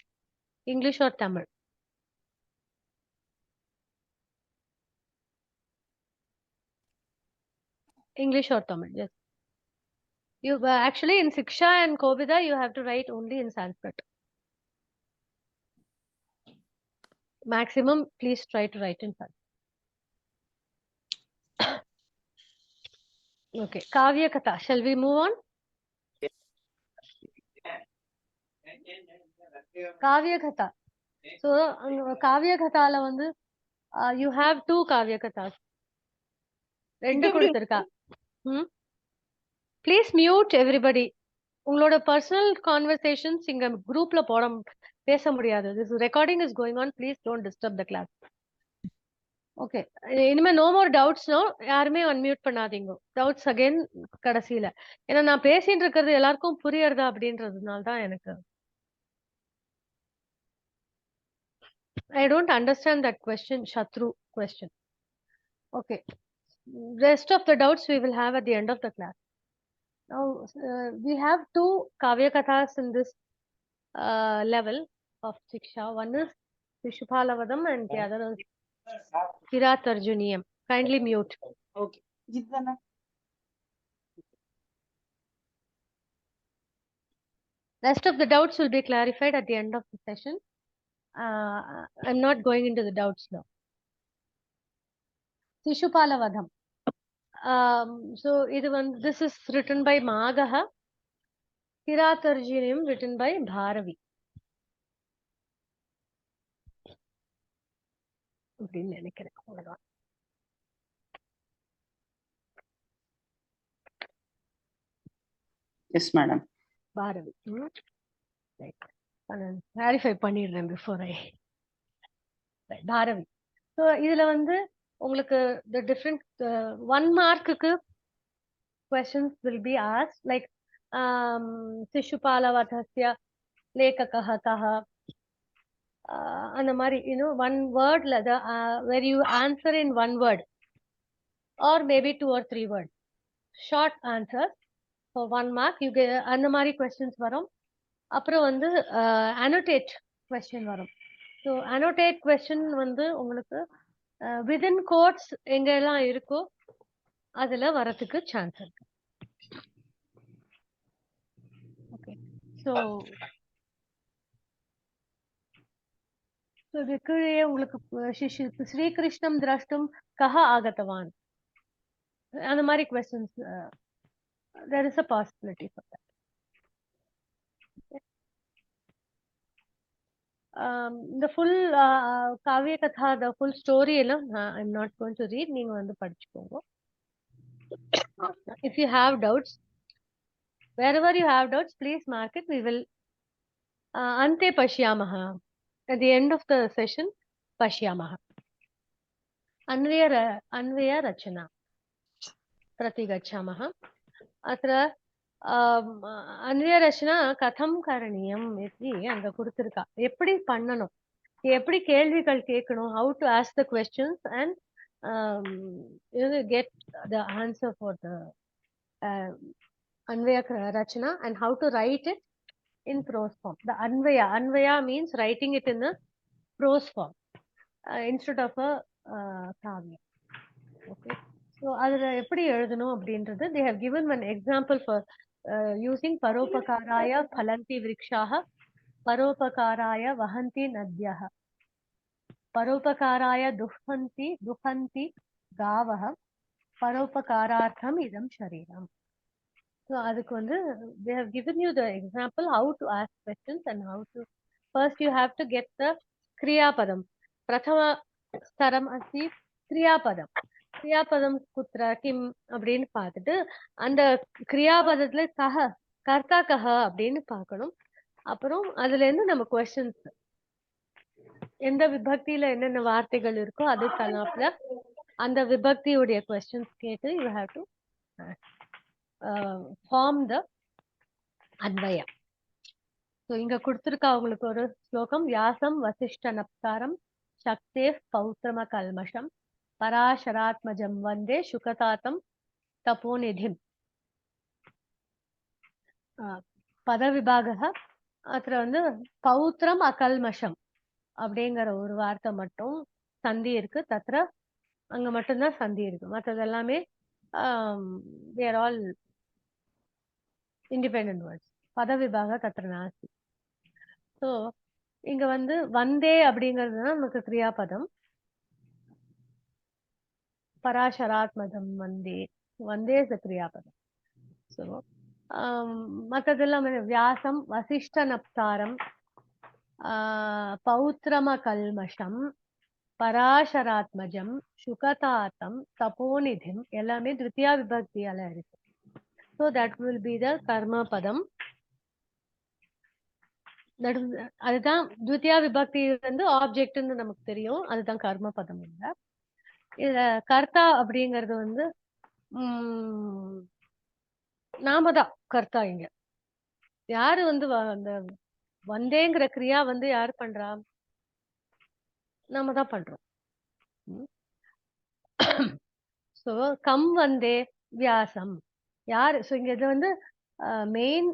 English or Tamil? English or Tamil, yes. You actually in Siksha and Kovida you have to write only in Sanskrit. Maximum, please try to write in Sanskrit. Okay, Kavya Katha. Shall we move on? Kavya Katha. So காவிய கதால வந்து you have 2 காவிய கதாஸ். ரெண்டு கொடுத்திருக்கா. Please mute everybody. உங்களோட personal conversations இங்க groupல பேச முடியாது. This recording is going on. Please don't disturb the class. Okay. இனிமே no more doubts now. யாருமே unmute பண்ணாதீங்க. Doubts again கடைசியில. ஏன்னா நான் பேசிட்டு இருக்கிறது எல்லாருக்கும் புரியறதா அப்படின்றதுனால தான் எனக்கு. I don't understand that question, Shatru question. Okay. Rest of the doubts we will have at the end of the class. Now, we have 2 Kavya Kathas in this level of Shiksha. One is Shishuphalavadam and the other is Kiratarjuniyam. Kindly mute. Okay. Jitana. Rest of the doubts will be clarified at the end of the session. I'm not going into the doubts now. Shishuphalavadam. So this is written by Magaha. Kiratarjuniyam written by Bharavi. அப்படின்னு நினைக்கிறேன். அவ்வளவுதான். Yes, madam. Bharavi. Right. Clarify பண்ணிடுறேன் before I. Right. Bharavi. So இதுல வந்து உங்களுக்கு the different 1 markக்கு questions will be asked like Shishuphalavadhasya lekakah kah. அந்த மாதிரி one word where you answer in 1 word or maybe 2 or 3 words. Short answers for 1 mark. You get அந்த மாதிரி questions வரும். அப்புறம் வந்து annotate question வரும். So annotate question வந்து உங்களுக்கு within quotes எங்கெல்லாம் இருக்கோ அதுல வரதுக்கு சான்ஸ் இருக்கு. Okay. So இதுக்கு உங்களுக்கு ஸ்ரீகிருஷ்ணம் திரஷ்டும் கஹ ஆகதவான் அந்த மாதிரி questions there is a possibility for that. The full Kavya Katha, the full story I'm not going to read. நீங்க வந்து படிச்சுக்கோங்க. If you have doubts, wherever you have doubts, please mark it. We will ante pashyamaha. At the end of the session, pashyamaha. Anvaya rachana pratigachamaha. Atra அன்வய Rachana கதம் கரணியம் அங்க கொடுத்திருக்கா. எப்படி பண்ணணும், எப்படி கேள்விகள் கேட்கணும், how to ask the questions and get the answer for the Anvaya Rachana and how to write it in prose form. The Anvaya means writing it in the prose form instead of a Kavya. Okay. So அதுல எப்படி எழுதணும் அப்படின்றது they have given one example for using Paropakaraya Phalanti Vrikshaha Paropakaraya Vahanti Nadyaha Paropakaraya Duhanti Gavaha Paropakarartham Idam Shariram. So அதுக்கு வந்து they have given you the example how to ask questions and how to first you have to get the Kriya Padam. Prathama Staram Asti Kriya Padam. கிரியாபதம் குத்ரா கிம் அப்படின்னு பார்த்துட்டு அந்த கிரியாபதத்துல கர்த்தா கஹ அப்படின்னு பார்க்கணும். அப்புறம் அதுல இருந்து நம்ம கொஸ்டின்ஸ் எந்த விபக்தியில என்னென்ன வார்த்தைகள் இருக்கோ அது தனாப்ல அந்த விபக்தியுடைய கொஸ்டின்ஸ் கேட்டு you have to form the அன்வயா. ஸோ இங்க கொடுத்துருக்கா உங்களுக்கு ஒரு ஸ்லோகம். வியாசம் வசிஷ்ட நப்தாரம் சக்தே பௌத்திரம கல்மஷம் பராசராத்மஜம் வந்தே சுகதாத்தம் தபோநிதிம். பதவிபாக அப்புற வந்து பௌத்திரம் அகல்மஷம் அப்படிங்கிற ஒரு வார்த்தை மட்டும் சந்தி இருக்கு. தத்ர அங்க மட்டும்தான் சந்தி இருக்கு. மற்றது எல்லாமே they are all independent words. பதவிபாக தத்ர நாஸ்தி. ஸோ இங்க வந்து வந்தே அப்படிங்கிறதுதான் நமக்கு கிரியாபதம். பராசராத்மஜம் வந்தே வந்தே இஸ் கிரியாபதம். ஸோ மற்றதெல்லாம் வியாசம் வசிஷ்ட நப்தாரம் பௌத்ரம கல்மஷம், பராசராத்மஜம், சுகதாத்தம், தபோநிதிம் எல்லாமே த்விதியா விபக்தியால இருக்கு. So that will be the கர்ம பதம். அதுதான் த்விதியா விபக்தி வந்து ஆப்ஜெக்ட்னு நமக்கு தெரியும், அதுதான் கர்ம பதம். இல்ல இதுல கர்த்தா அப்படிங்கிறது வந்து நாம தான் கர்த்தா. இங்க யாரு வந்து அந்த வந்தேங்கிற கிரியா வந்து யாரு பண்றா? நாம தான் பண்றோம். சோ கம் வந்தே வியாசம் யாரு? சோ இங்க இது வந்து மெயின்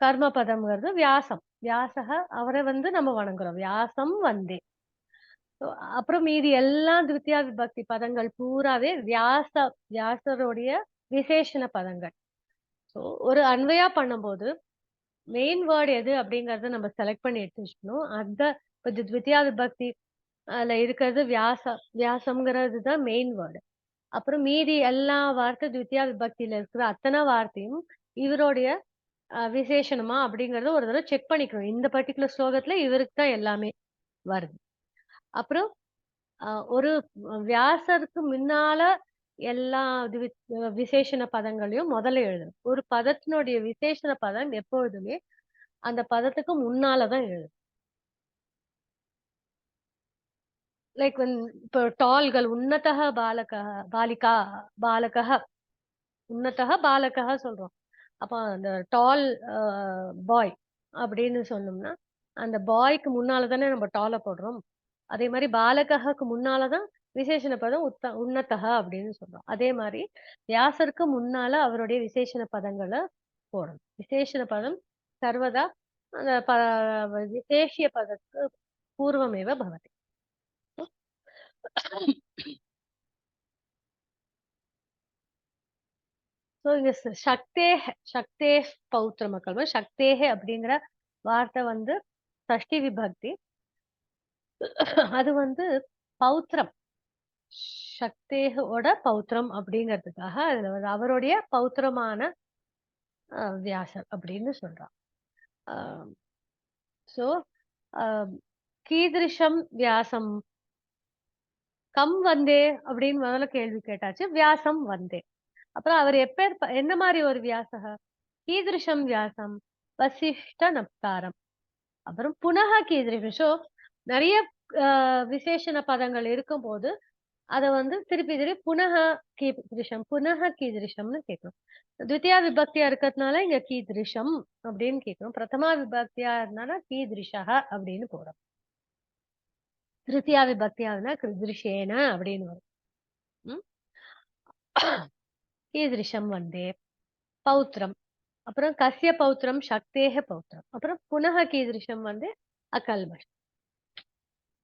கர்ம பதம்ங்கிறது வியாசம். வியாசக அவரை வந்து நம்ம வணங்குறோம். வியாசம் வந்தே. அப்புறம் மீதி எல்லா த்விதியா விபக்தி பதங்கள் பூராவே வியாசருடைய விசேஷண பதங்கள். ஸோ ஒரு அன்வயா பண்ணும்போது மெயின் வேர்டு எது அப்படிங்கறத நம்ம செலக்ட் பண்ணி எடுத்து வச்சுக்கணும். அந்த த்விதியா விபக்தி அதுல இருக்கிறது வியாசம்ங்கிறது தான் மெயின் வேர்டு. அப்புறம் மீதி எல்லா வார்த்தை த்விதியா விபக்தியில இருக்கிற அத்தனை வார்த்தையும் இவருடைய விசேஷணமா அப்படிங்கறத ஒரு தடவை செக் பண்ணிக்கணும். இந்த பர்டிகுலர் ஸ்லோகத்துல இவருக்கு தான் எல்லாமே வருது. அப்புறம் ஒரு வியாசருக்கு முன்னால எல்லா விசேஷண பதங்களையும் முதல்ல எழுதணும். ஒரு பதத்தினுடைய விசேஷண பதம் எப்பொழுதுமே அந்த பதத்துக்கு முன்னாலதான் எழுதணும். லைக் இப்போ டால்கள் உன்னதக பாலிகா பாலகா உன்னதக பாலகா சொல்றோம். அப்ப அந்த டால் பாய் அப்படின்னு சொன்னோம்னா அந்த பாய்க்கு முன்னால தானே நம்ம டாலை போடுறோம். அதே மாதிரி பாலகக்கு முன்னாலதான் விசேஷண பதம் உன்னதக அப்படின்னு சொல்றோம். அதே மாதிரி வியாசருக்கு முன்னால அவருடைய விசேஷண பதங்களை போடணும். விசேஷண பதம் சர்வதா அந்த விசேஷிய பதத்துக்கு பூர்வமேவ பவதி. ஸோ இங்க சக்தே பௌத்திரம கல்மம். சக்தேஹே அப்படிங்கிற வார்த்தை வந்து சஷ்டி விபக்தி. அது வந்து பௌத்திரம், சக்தேகோட பௌத்திரம் அப்படிங்கிறதுக்காக அதுல வந்து அவருடைய பௌத்திரமான வியாசர் அப்படின்னு சொல்றான். சோ கீதிருஷம் வியாசம் கம் வந்தே அப்படின்னு முதல்ல கேள்வி கேட்டாச்சு. வியாசம் வந்தே. அப்புறம் அவர் என்ன மாதிரி ஒரு வியாசக? கீதிருஷம் வியாசம் வசிஷ்ட நப்தாரம். அப்புறம் புனக கீதிருஷம். ஸோ நிறைய விசேஷண பதங்கள் இருக்கும் போது அதை வந்து திருப்பி புனக கீதிருஷம்னு கேட்கணும். த்விதியா விபக்தியா இருக்கிறதுனால இங்க கீதிருஷம் அப்படின்னு கேட்கணும். பிரதமா விபக்தியா இருந்தானா கீதிருஷக அப்படின்னு போறோம். திருத்தியா விபக்தியா இருந்தா கிருதிருஷேன அப்படின்னு வரும். கீதிருஷம் வந்தே பௌத்திரம். அப்புறம் கஸ்ய பௌத்திரம் சக்தேக பௌத்திரம். அப்புறம் புனக கீதிருஷம் வந்து அகல்மஷம்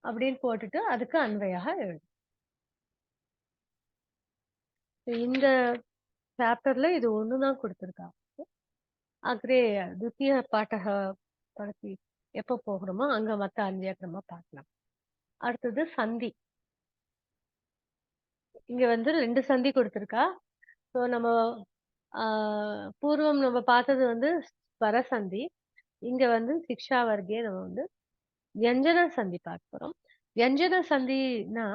அப்படின்னு போட்டுட்டு அதுக்கு அன்வயாக எழுதும். இந்த சாப்டர்ல இது ஒண்ணுதான் கொடுத்திருக்காங்க. அக்ரே துத்திய பாட்டக படத்தி எப்ப போகிறோமோ அங்க மத்த அன்வியக்கிரமா பார்க்கலாம். அடுத்தது சந்தி. இங்க வந்து 2 சந்தி கொடுத்திருக்கா. ஸோ நம்ம பூர்வம் நம்ம பார்த்தது வந்து ஸ்வரசந்தி. இங்க வந்து சிக்ஷா வர்க்கே நம்ம வந்து வியஞ்சன சந்தி பார்க்க போறோம். வியஞ்சன சந்தினா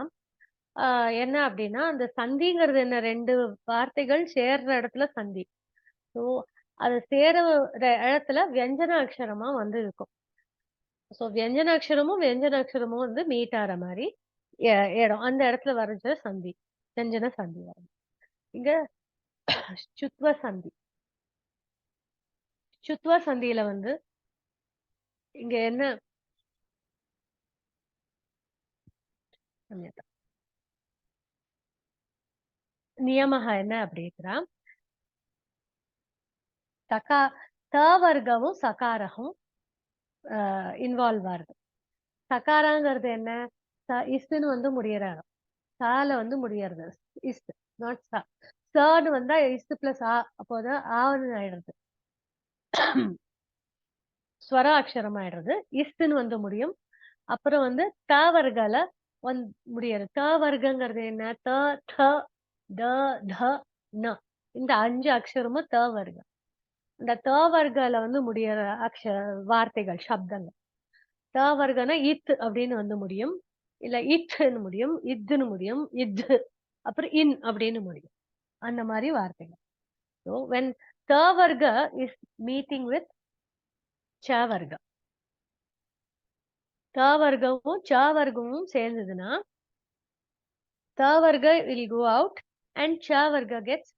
என்ன அப்படின்னா அந்த சந்திங்கிறது என்ன? 2 வார்த்தைகள் சேர்ற இடத்துல சந்தி. ஸோ அது சேர இடத்துல வியஞ்சன அக்ஷரமா வந்து இருக்கும். ஸோ வியஞ்சன அக்ஷரமும் வந்து மீட் ஆற மாதிரி இடம், அந்த இடத்துல வரைஞ்ச சந்தி வியஞ்சன சந்தி வரும். இங்க சுத்வ சந்தி. சுத்வ சந்தியில வந்து இங்க என்ன நியமக என்ன அப்படிங்கிறா? த வர்க்கமும் சகாரமும் இன்வால்வ் ஆகுது. சகாராங்கிறது என்ன? இஸ்ன்னு வந்து முடியற இடம். சால வந்து முடியறது இஸ், நாட் சா. சன்னு வந்தா இஸ் பிளஸ் ஆ, அப்போதான் ஆன்னு ஆயிடுறது, ஸ்வர அக்ஷரம் ஆயிடுறது. இஸ்ன்னு வந்து முடியும். அப்புறம் வந்து த வர்க்கல முடியாது. த வர்க்கங்கிறது என்ன? த த த த ந, இந்த 5 அக்ஷரமும் த வர்க்கம். இந்த த வர்க்கால வந்து முடியற வார்த்தைகள் சப்தங்கள். த வர்க்கம்னா இத் அப்படின்னு வந்து முடியும், இல்ல இட்ன்னு முடியும், இத்துன்னு முடியும், இது அப்புறம் இன் அப்படின்னு முடியும். அந்த மாதிரி வார்த்தைகள். So when த வர்க்க is meeting with ச வர்க்க, த வர்க்கமும் ச வர்க்கமும் சேர்ந்ததுன்னா த வர்க்க will go out and ச வர்க்க gets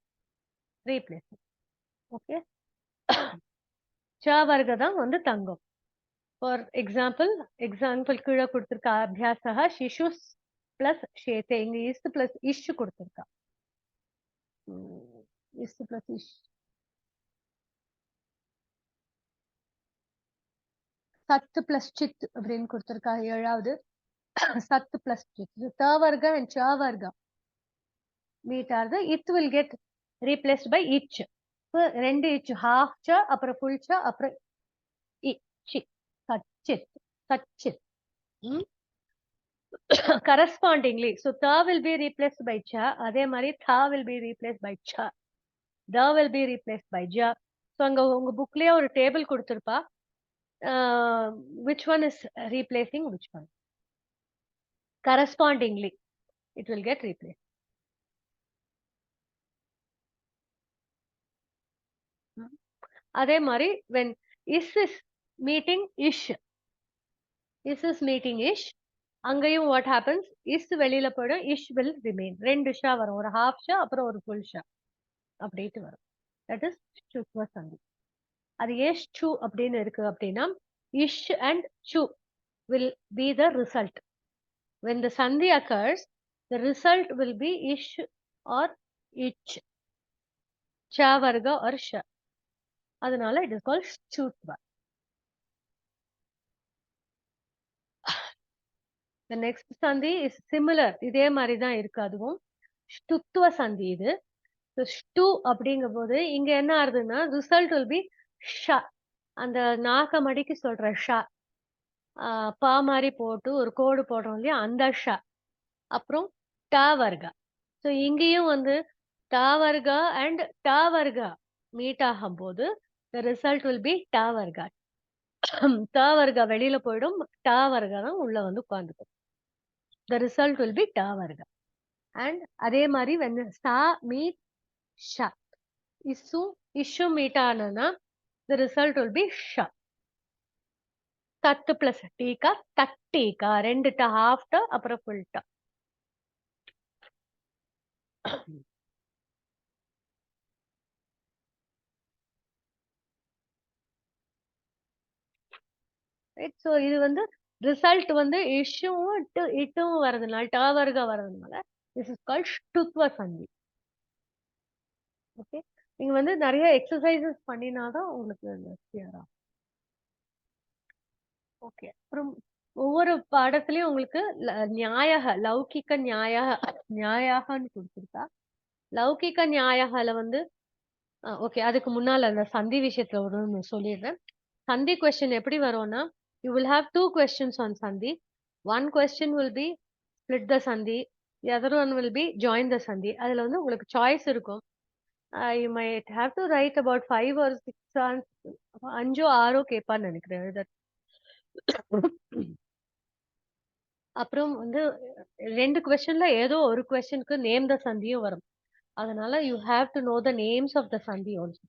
replaced. Okay. ச வர்க்க தான் வந்து தங்கம். For example கீழே கொடுத்திருக்க அபியாசः சிசுஸ் பிளஸ் ஷேதே. இங்க இஸ் பிளஸ் இஷ் கொடுத்திருக்கா. இஸ் பிளஸ் இஷ். சத்து பிளஸ் சித் அப்படின்னு கொடுத்திருக்கா 7வது. சத்து பிளஸ் சித். த வர்க்க and ச வர்க்க meet are the it will get replaced by ich. ரெண்டு ich, half cha அப்புறம் full cha அப்புறம் ichi. சச்சித் சச்சித். Correspondingly, so tha will be replaced by cha, அதே மாதிரி tha will be replaced by cha, da will be replaced by ja. So அங்க உங்க புக்லயே ஒரு table கொடுத்திருப்பா, which one is replacing which one. Correspondingly it will get replaced. அதே மாதிரி when is meeting ish, is meeting ish, அங்கேயும் what happens, is வெளியில போயிடும், ish will remain. ரெண்டு ஷா வரும், ஒரு half ஷா அப்புறம் ஒரு full ஷா அப்படிட்டு வரும். That is சுத்வ சந்தி. அது ஏன் ஷு அப்படின்னு இருக்கு அப்படின்னா ish and chu will be the result. When the sandhi occurs, the result will be ish or ich, cha varga or sha. அதனால it is called shutva. The next sandhi is similar. இதே மாதிரி தான் இருக்கு அதுவும். ஸ்துத்வ சந்தி இது. So stu அப்படிங்கும்போது இங்க என்ன ஆகுதுன்னா result will be sha. அந்த நாக்க மடிக்கு சொல்ற ஷா, பா மாதிரி போட்டு ஒரு கோடு போடுறோம் இல்லையா, அந்த ஷா. அப்புறம் டா வர்க்கா. ஸோ இங்கேயும் வந்து டா வர்க்கா அண்ட் டா வர்க்கா மீட் ஆகும் போது the result will be டா வர்க்கா. டா வர்க்கா வெளியில போயிடும், டா வர்க்கா தான் உள்ள வந்து உட்காந்துக்கும். The result will be டா வர்க்கா. And அதே மாதிரி when சா மீட் ஷா, இஷ்ஷும் மீட் ஆனா the result will be Shah. தத்து பிளஸ் டீக்கா, தட்டீக்கா, ரெண்டு டா, ஹாஃப் டா அப்புறம் ஃபுல் டா. ரைட். ஸோ இது வந்து ரிசல்ட் வந்து இஷ்ஷும் இட்டும் வரதுனால, டா வர்க்கா வரதுனால திஸ் இஸ் கால்ட் ஷ்டுத்வ சந்தி. ஓகே. நீங்க வந்து நிறைய எக்ஸசைசஸ் பண்ணினாதான் உங்களுக்கு கிளியர் ஆகும். ஓகே. அப்புறம் ஒவ்வொரு பாடத்திலயும் உங்களுக்கு நியாயக, லௌகிக்க நியாயகன்னு கொடுத்துருக்கா. லௌகிக்க நியாயகல வந்து ஓகே, அதுக்கு முன்னால அந்த சந்தி விஷயத்துல ஒரு சொல்லிடுறேன். சந்தி கொஸ்டின் எப்படி வரும்னா, you will have 2 questions on sandhi. One question will be split the sandhi, the other one will be join the sandhi. அதுல வந்து உங்களுக்கு சாய்ஸ் இருக்கும். You might have to write about 5 or 6 அஞ்சோ ஆறோ கேட்பான்னு நினைக்கிறேன். அப்புறம் வந்து 2 கொஸ்டின்ல ஏதோ ஒரு கொஸ்டினுக்கு நேம் த சந்தியும் வரும். அதனால you have to know the names of the sandhi also.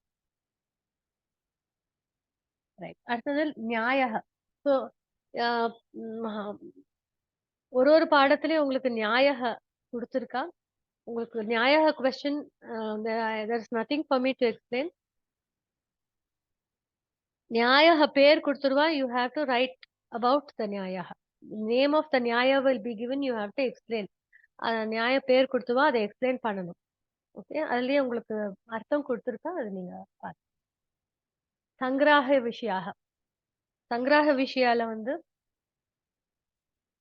Right. அடுத்தது நியாயக. ஸோ ஒரு பாடத்திலயும் உங்களுக்கு நியாயக கொடுத்துருக்கா. உங்களுக்கு நியாயக question there is nothing for me to explain. நியாயக பேர் கொடுத்துருவா, you have to write about the நியாயக. Name of the நியாய will be given, you have to explain. நியாய பேர் கொடுத்துருவா, அதை எக்ஸ்பிளைன் பண்ணணும். ஓகே. அதுலயே உங்களுக்கு அர்த்தம் கொடுத்துருக்கா, அது நீங்க பாருங்க. சங்கிராக விஷயாக, சங்கிராக விஷயால வந்து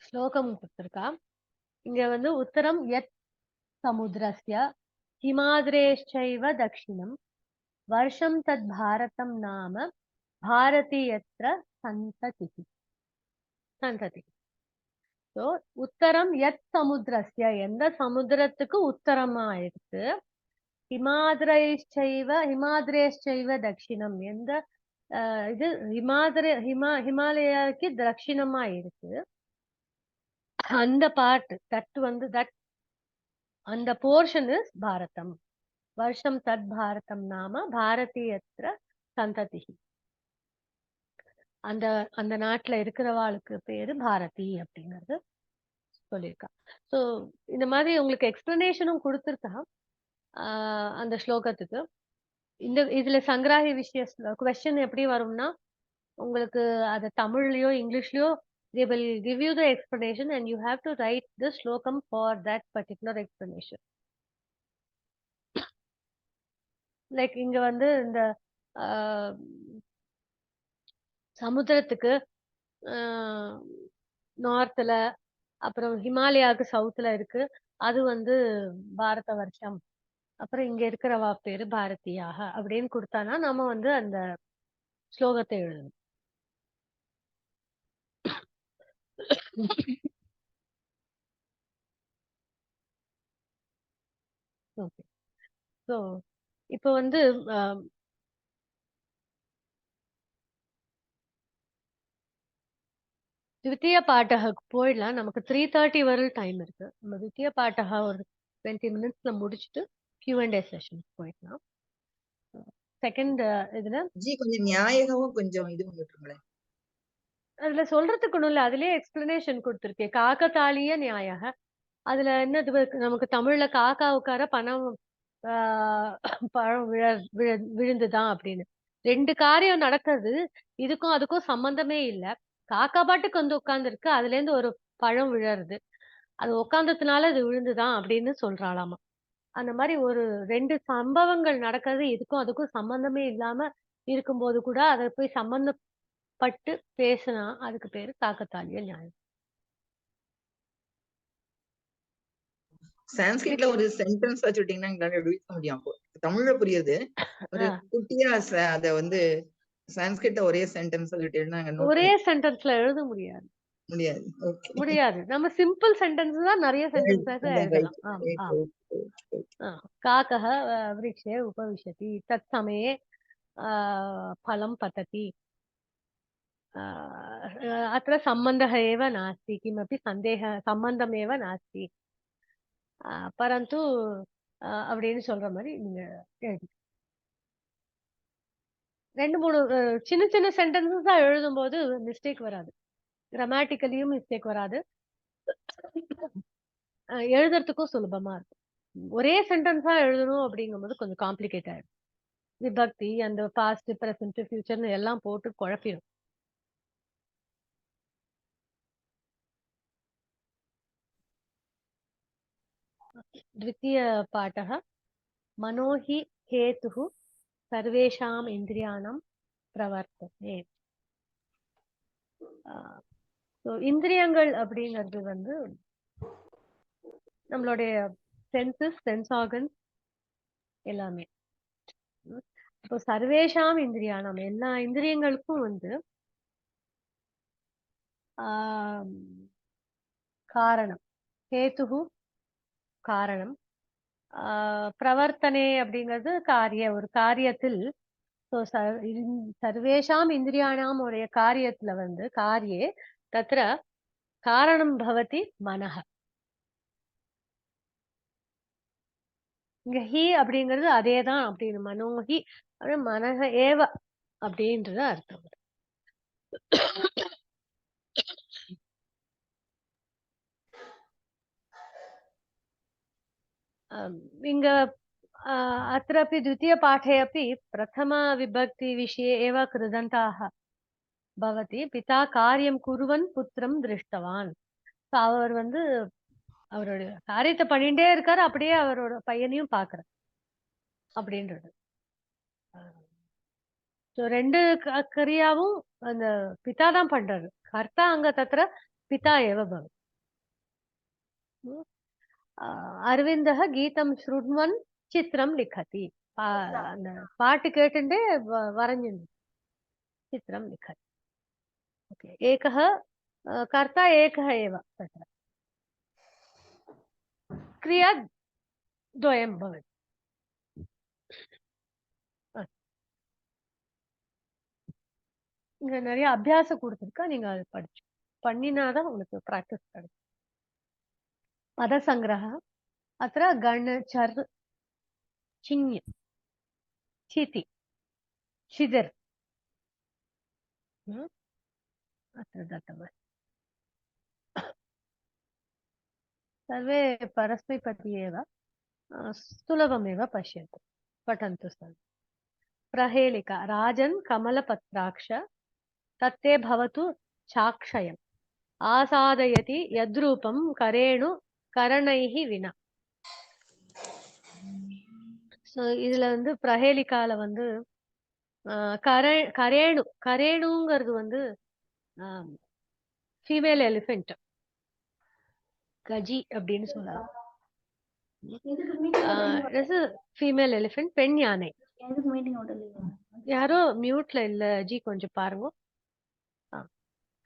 ஸ்லோகம் கொடுத்திருக்கா. இங்க வந்து உத்தரம் யத் சமுத்திரஸ்ய ஹிமாத்ரேஷ்சைவ தக்ஷிணம் வருஷம் தத் பாரதம் நாம பாரதியத்ர சந்ததி. ஸோ உத்தரம் யத் சமுத்திரஸ்ய, எந்த சமுத்திரத்துக்கு உத்தரமா இருக்கு, ஹிமாத்ரேஷ்சைவ தட்சிணம். எந்த இது ஹிமாலயாக்கு தட்சிணமா இருக்கு. அந்த பார்ட் அந்த போர்ஷன் இஸ் பாரதம். வருஷம் தத் பாரதம் நாம பாரதியத்ர சந்ததி. அந்த அந்த நாட்டுல இருக்கிறவாளுக்கு பேரு பாரதி அப்படிங்கிறது சொல்லியிருக்கா. ஸோ இந்த மாதிரி உங்களுக்கு எக்ஸ்பிளனேஷனும் கொடுத்துருக்கா அந்த ஸ்லோகத்துக்கு. இதுல சங்கராஹி விஷய கொஸ்டின் எப்படி வரும்னா, உங்களுக்கு அது தமிழ்லயோ இங்கிலீஷ்லயோ they will give you the explanation and you have to write the slokam for that particular explanation. Like இங்க வந்து இந்த சமுத்திரத்துக்கு நார்த்ல அப்புறம் ஹிமாலயாவுக்கு சவுத்ல இருக்கு, அது வந்து பாரத வருஷம். அப்புறம் இங்க இருக்கிறவா பேரு பாரதியாக அப்படின்னு கொடுத்தானா நாம வந்து அந்த ஸ்லோகத்தை எழுதணும். ஓகே. ஸோ இப்போ வந்து द्वितीय पाठः போயிடலாம். நமக்கு 3:30 வரை டைம் இருக்கு. நம்ம द्वितीय पाठः ஒரு 20 மினிட்ஸ்ல முடிச்சிட்டு Q&A செஷன் போயிடலாம். செகண்ட் இதுல கொஞ்சம் நியாயகவும் கொஞ்சம் இது பண்ணிட்டுங்களேன். அதுல சொல்றதுக்கு ஒண்ணும் இல்ல, அதுலயே எக்ஸ்பிளனேஷன் கொடுத்திருக்கேன். காக்கத்தாளிய நியாய. அதுல என்ன நமக்கு தமிழ்ல காக்கா உட்கார பணம் பழம் விழுந்துதான் அப்படின்னு. 2 காரியம் நடக்கிறது, இதுக்கும் அதுக்கும் சம்பந்தமே இல்ல. காக்கா பாட்டுக்கு வந்து உட்கார்ந்து இருக்கு, அதுல இருந்து ஒரு பழம் விழறது, அது உட்கார்ந்ததுனால அது விழுந்துதான் அப்படின்னு சொல்றாளாமா. அந்த மாதிரி ஒரு 2 சம்பவங்கள் நடக்கிறது, இதுக்கும் அதுக்கும் சம்பந்தமே இல்லாம இருக்கும்போது கூட அதை போய் சம்பந்தப்பட்டு பேசினா அதுக்கு பேரு காக்கத்தாளிய நியாயம். சான்ஸ்கிரிட்ல ஒரு சென்டென்ஸ் வச்சுட்டீங்கன்னா எங்களால எழுத முடியும். தமிழ்ல புரியுது, ஒரு குட்டியா அத வந்து சான்ஸ்கிரிட்ல ஒரே சென்டென்ஸ் சொல்லிட்டீங்கன்னா ஒரே சென்டென்ஸ்ல எழுத முடியாது. முடியாது. நம்ம சிம்பிள் சென்டென்ஸ் தான் நிறைய சென்டென்ஸஸ் எழுதலாம். காக்கः वृक्षे उपविशति तत् समये फलं पतति. अत्र सम्बन्धः एव नास्ति, किमपि सम्बन्धमेव नास्ति. परन्तु அப்படின்னு சொல்ற மாதிரி நீங்க எழுதி 2-3 சின்ன சின்ன சென்டென்சஸ் தான் எழுதும் போது மிஸ்டேக் வராது. கிராமட்டிக்கலியும் மிஸ்டேக் வராது, எழுதுறதுக்கும் சுலபமா இருக்கும். ஒரே சென்டென்ஸா எழுதணும் அப்படிங்கும்போது கொஞ்சம் காம்ப்ளிகேட் ஆயிடும். விபக்தி அந்த பாஸ்ட் பிரசன்ட் ஃபியூச்சர்னு எல்லாம் போட்டு குழப்பிடும். द्वितीय पाठः मनो हि हेतुः सर्वेषाम् इन्द्रियाणां प्रवर्तते. இந்திரியங்கள் அப்படிங்கிறது வந்து நம்மளுடைய சென்சஸ், சென்ஸ் ஆர்கன்ஸ் எல்லாமே. இப்போ சர்வேஷாம் இந்திரியானம், எல்லா இந்திரியங்களுக்கும் வந்து காரணம், ஹேதுகு காரணம், பிரவர்த்தனை அப்படிங்கிறது ஒரு காரியத்தில். சர்வேஷாம் இந்திரியானாம் உடைய காரியத்துல வந்து காரியே தத்ர காரணம் பவதி மனஹ. இங்க ஹி அப்படிங்கிறது அதேதான் அப்படின்னு, மனோஹி மனஹ ஏவ அப்படின்றது அர்த்தம். இங்க अत्रापि द्वितीयपाठे अपि प्रथमविभक्तिविषये एव कृदन्ताः भवति. पिता कार्यं कुर्वन् पुत्रं दृष्टवान्. அவர் வந்து அவருடைய காரியத்தை பண்ணிட்டே இருக்காரு, அப்படியே அவரோட பையனையும் பாக்குறாரு அப்படின்றது. 2 கிரியாவும் அந்த பிதா தான் பண்றாரு. கர்த்தா அங்க தத்திர பிதா ஏவ பவதி. அரவிந்தः கீதம் ஸ்ருண்வன் சித்திரம் லிखति. அந்த பாட்டு கேட்டுட்டே வரைஞ்சு சித்திரம் லிखति. ओके. एकः कर्ता एकः एव, तत्र क्रिया द्वयं भवति. இங்க நிறைய அபியாசம் கொடுத்துருக்கா, நீங்க அதை படிச்சு பண்ணினாதான் உங்களுக்கு பிராக்டிஸ் கிடைக்கும். பத சங்கிரக அத்த கண சர் சின்ய சிதி சிதர் अत्र दत्तमस्ति। सर्वे परस्मैपदी एव सुलभमेव पश्यन्तु, पठन्तु सर्वे। प्रहेलिका राजन् कमलपत्राक्ष तत्ते भवतु चाक्षयम् आसादयति यद्रूपं करेणु करणैः विना. ஸோ இதுல வந்து பிரஹேலிக்கால வந்து கரேணுங்கிறது வந்து ஃபீமேல் எலிஃபென்ட், கஜி அப்படின்னு சொல்லலாம். ஃபீமேல் எலிஃபென்ட், பெண் யானை. யாரோ மியூட்ல இல்ல ஜி, கொஞ்சம் பாருங்க.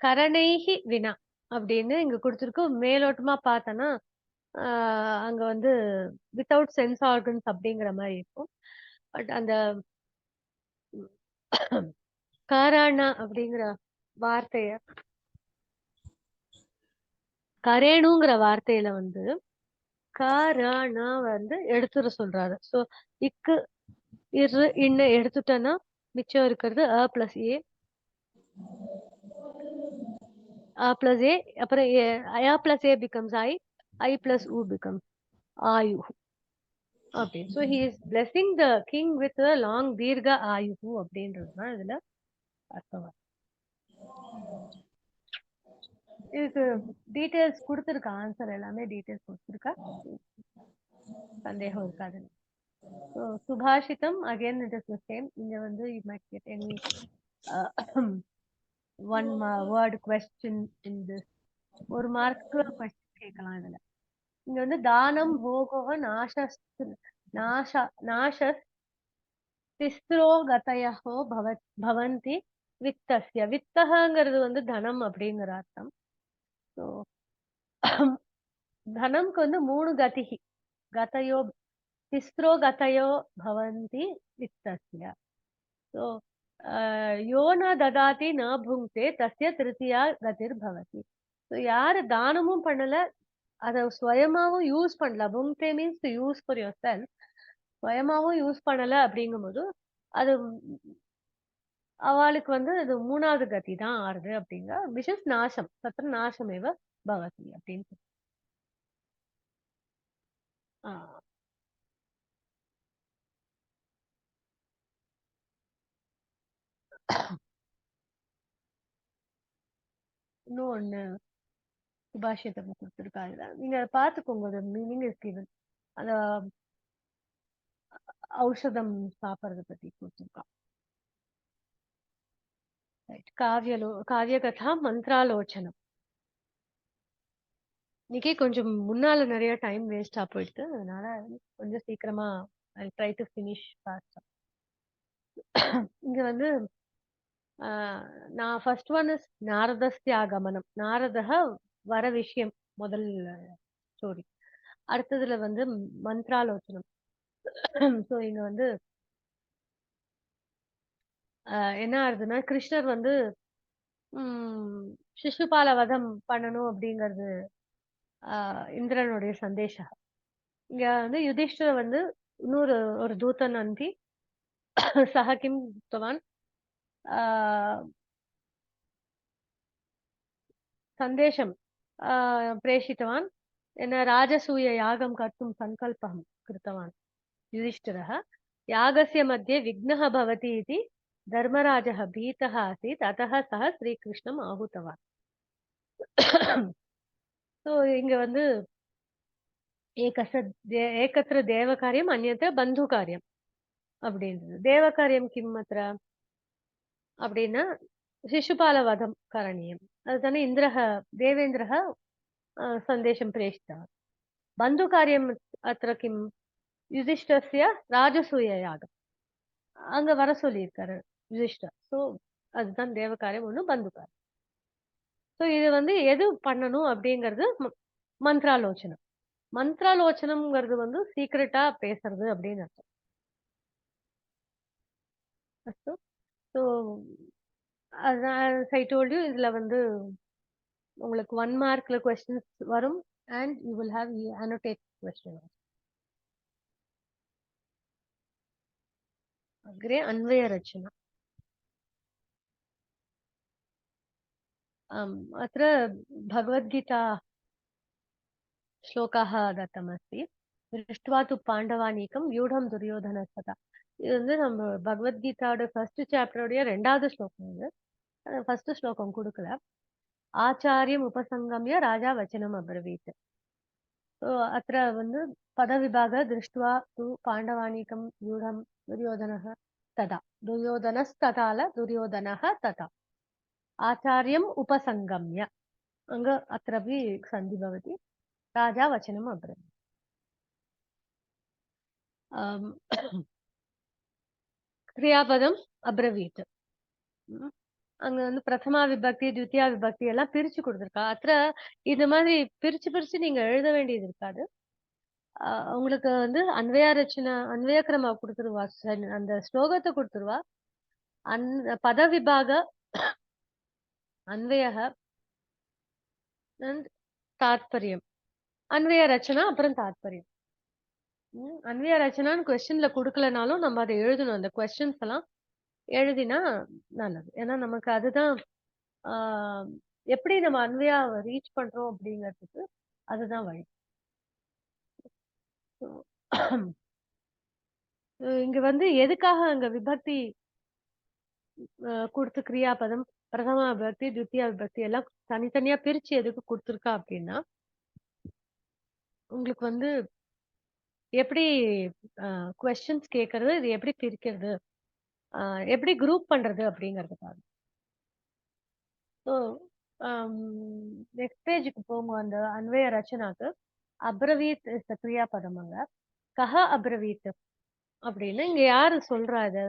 கரணைஹி வினா அப்படின்னு இங்க கொடுத்துருக்கோம். மேலோட்டமா பார்த்தோன்னா அங்க வந்து வித்தவுட் சென்ஸ் ஆர்கன்ஸ் அப்படிங்கிற மாதிரி இருக்கும். பட் அந்த காரானா அப்படிங்கிற வார்த்தைய, கரேணுங்கிற வார்த்தையில வந்து காரானா வந்து எடுத்துட சொல்றாரு. ஸோ இக்கு இரு இன்ன எடுத்துட்டோன்னா மிச்சம் இருக்கிறது அ பிளஸ் ஏ, அ பிளஸ் ஏ, அப்புறம் அ பிளஸ் ஏ பிகம்ஸ் ஐ பிளஸ் ஊ பிகம்ஸ் ஆயு. Okay, so he is blessing the king with long தீர்க்க ஆயு அப்படின்றது தான் இதுல அர்த்தம். இதுக்கு டீடைல்ஸ் கொடுத்துருக்கா, ஆன்சர் எல்லாமே டீடைல்ஸ் கொடுத்துருக்கா, சந்தேகம் இருக்காது. ஸோ சுபாஷிதம் again it is the same. இங்க வந்து you might get any one word question in this. ஒரு மார்க்கு கொஸ்டின் கேட்கலாம் இதுல. இங்க வந்து தானம் போகோ நாஷஸ் திஸ்ரோ கதயோ பவந்தி வித்தஸ்ய. வித்தகங்கிறது வந்து தனம் அப்படிங்கிற அர்த்தம். ஸோ தனம்க்கு வந்து 3 கதிகி, கதயோ திஸ்ரோ கதயோ பவந்தி வித்தஸ்ய. ஸோ யோ ந ததாதி ந புங்க்தே தஸ்ய திருத்தியா கதிர் பவதி. ஸோ யாரு தானமும் பண்ணல, அதை சுயமாவும் யூஸ் பண்ணல, புங்க்தே means to use for yourself, சுயமாவும் யூஸ் பண்ணல அப்படிங்கும்போது அது அவளுக்கு வந்து அது 3வது கதி தான் ஆறுது அப்படிங்க. விஷஸ் நாசம் தத்திர நாசமேவ பவதி அப்படின்னு. இன்னும் ஒண்ணு சுபாஷிதம் கொடுத்துருக்காங்க, நீங்க அதை பார்த்துக்கோங்க. மீனிங் இருக்கு. அந்த ஔஷதம் சாப்பிட்றத பத்தி கொடுத்துருக்கான். காவியகதா மந்த்ராலோச்சனம். இன்னைக்கே கொஞ்சம் முன்னால நிறைய டைம் வேஸ்டா போயிட்டு, அதனால கொஞ்சம் சீக்கிரமா ஐ ட்ரை டு ஃபினிஷ் ஃபாஸ்டா. இங்க வந்து நான் ஃபர்ஸ்ட் ஒன் இஸ் நாரதஸ்யாகமனம். நாரதக வர விஷயம் முதல் ஸ்டோரி. அடுத்ததுல வந்து மந்த்ராலோச்சனம். ஸோ இங்க வந்து என்ன ஆகுதுன்னா, கிருஷ்ணர் வந்து சிசுபால வதம் பண்ணணும் அப்படிங்கிறது இந்திரனுடைய சந்தேஷம். இங்க வந்து யுதிஷ்டர் வந்து இன்னொரு ஒரு தூதன் அனுப்பி சஹ கிம் உக்தவான் சந்தேஷம் प्रेषितवान् राजसूय यागं कर्तुं सङ्कल्पं कृतवान् युधिष्ठिरः। यागस्य मध्ये विघ्नः भवति इति धर्मराजः भीतः आसीत्, अतः सः श्रीकृष्णम् आहूतवान्. ஸோ இங்க வந்து ஏகத்திர தேவகாரியம் அந்நியத்திர பந்து காரியம் அப்படின்றது. தேவகாரியம் கிம் அத்திர அப்படின்னா சிசுபால வதம் கரணியம். அதுதானே தேவேந்திரः सन्देशं प्रेषितवान्. बन्धुकार्यम् अत्र किं युधिष्ठिरस्य राजसूययागम् அங்க வர சொல்லியிருக்காரு யுதிஷ்டர். ஸோ அதுதான் தேவகாரியம் ஒண்ணு, பந்துகாரியம். ஸோ இது வந்து எது பண்ணணும் அப்படிங்கிறது மந்த்ராலோச்சனம். மந்த்ராலோச்சனம்ங்கிறது வந்து சீக்கிரட்டா பேசுறது அப்படின்னு அர்த்தம். அஸ்து. So as I told you, இதுல வந்து உங்களுக்கு 1 மார்க்ல கொஸ்டின்ஸ் வரும் and you will have annotate question. अग्रे अन्वय रचना. अत्र भगवद्गीता श्लोकाः दत्तमस्ति. दृष्ट्वा तु पाण्डवानीकं व्यूढं दुर्योधनस्तथा. இது வந்து நம்ம பகவத்கீதாவோட ஃபர்ஸ்ட் சாப்டரோடைய 2வது ஸ்லோகம் இது. ஃபர்ஸ்ட் ஸ்லோகம் கொடுக்கல. ஆச்சாரியம் உபசங்கம்ய ராஜா வச்சனம் அப்ரவீத். ஸோ அത്ര வந்து பதவிபாக திருஷ்டுவா து பாண்டவாनीकं व्यूढं दुर्योधनः तदा. दुर्योधनस्तथाல दुर्योधनः तथा. आचार्यम् उपसंगम्य अङ्ग अत्रापि सन्धि भवति. राजा वचनम् अब्रवीत्. क्रियापदम् अब्रवीत्. அங்க வந்து பிரதமா விபக்தி த்விதியா விபக்தி எல்லாம் பிரிச்சு கொடுத்துருக்கா. அത്ര இந்த மாதிரி பிரிச்சு பிரிச்சு நீங்க எழுத வேண்டியது இருக்காது. உங்களுக்கு வந்து அன்வய ரச்சனா அன்வய கிரம கொடுத்துருவா. அந்த ஸ்லோகத்தை கொடுத்துருவா. பத விபாக அன்வய தாத்பரியம், அன்வய ரச்சனா அப்புறம் தாத்பரியம். அன்வய ரச்சனான்னு கொஸ்டின்ல கொடுக்கலனாலும் நம்ம அதை எழுதணும். அந்த கொஸ்டின்ஸ் எல்லாம் எழுதினா நல்லது. ஏன்னா நமக்கு அதுதான் எப்படி நம்ம அன்வயா ரீச் பண்றோம் அப்படிங்கிறதுக்கு அதுதான் வழி. இங்க வந்து எதுக்காக அங்க விபக்தி கொடுத்து கிரியாபதம் பிரதம விபக்தி த்விதியா விபக்தி எல்லாம் தனித்தனியா பிரிச்சு எதுக்கு கொடுத்துருக்கா அப்படின்னா, உங்களுக்கு வந்து எப்படி கொஸ்டின்ஸ் கேட்கறது, இது எப்படி பிரிக்கிறது, எப்படி குரூப் பண்றது அப்படிங்கிறதுக்காக. ஸோ நெக்ஸ்ட் பேஜுக்கு போகும் அந்த அன்வய ரச்சனாக்கு அப்ரவீத் இஸ் த கிரியாபதம். அங்க கஹ அப்ரவீத் அப்படின்னு இங்க யாரு சொல்றா? இது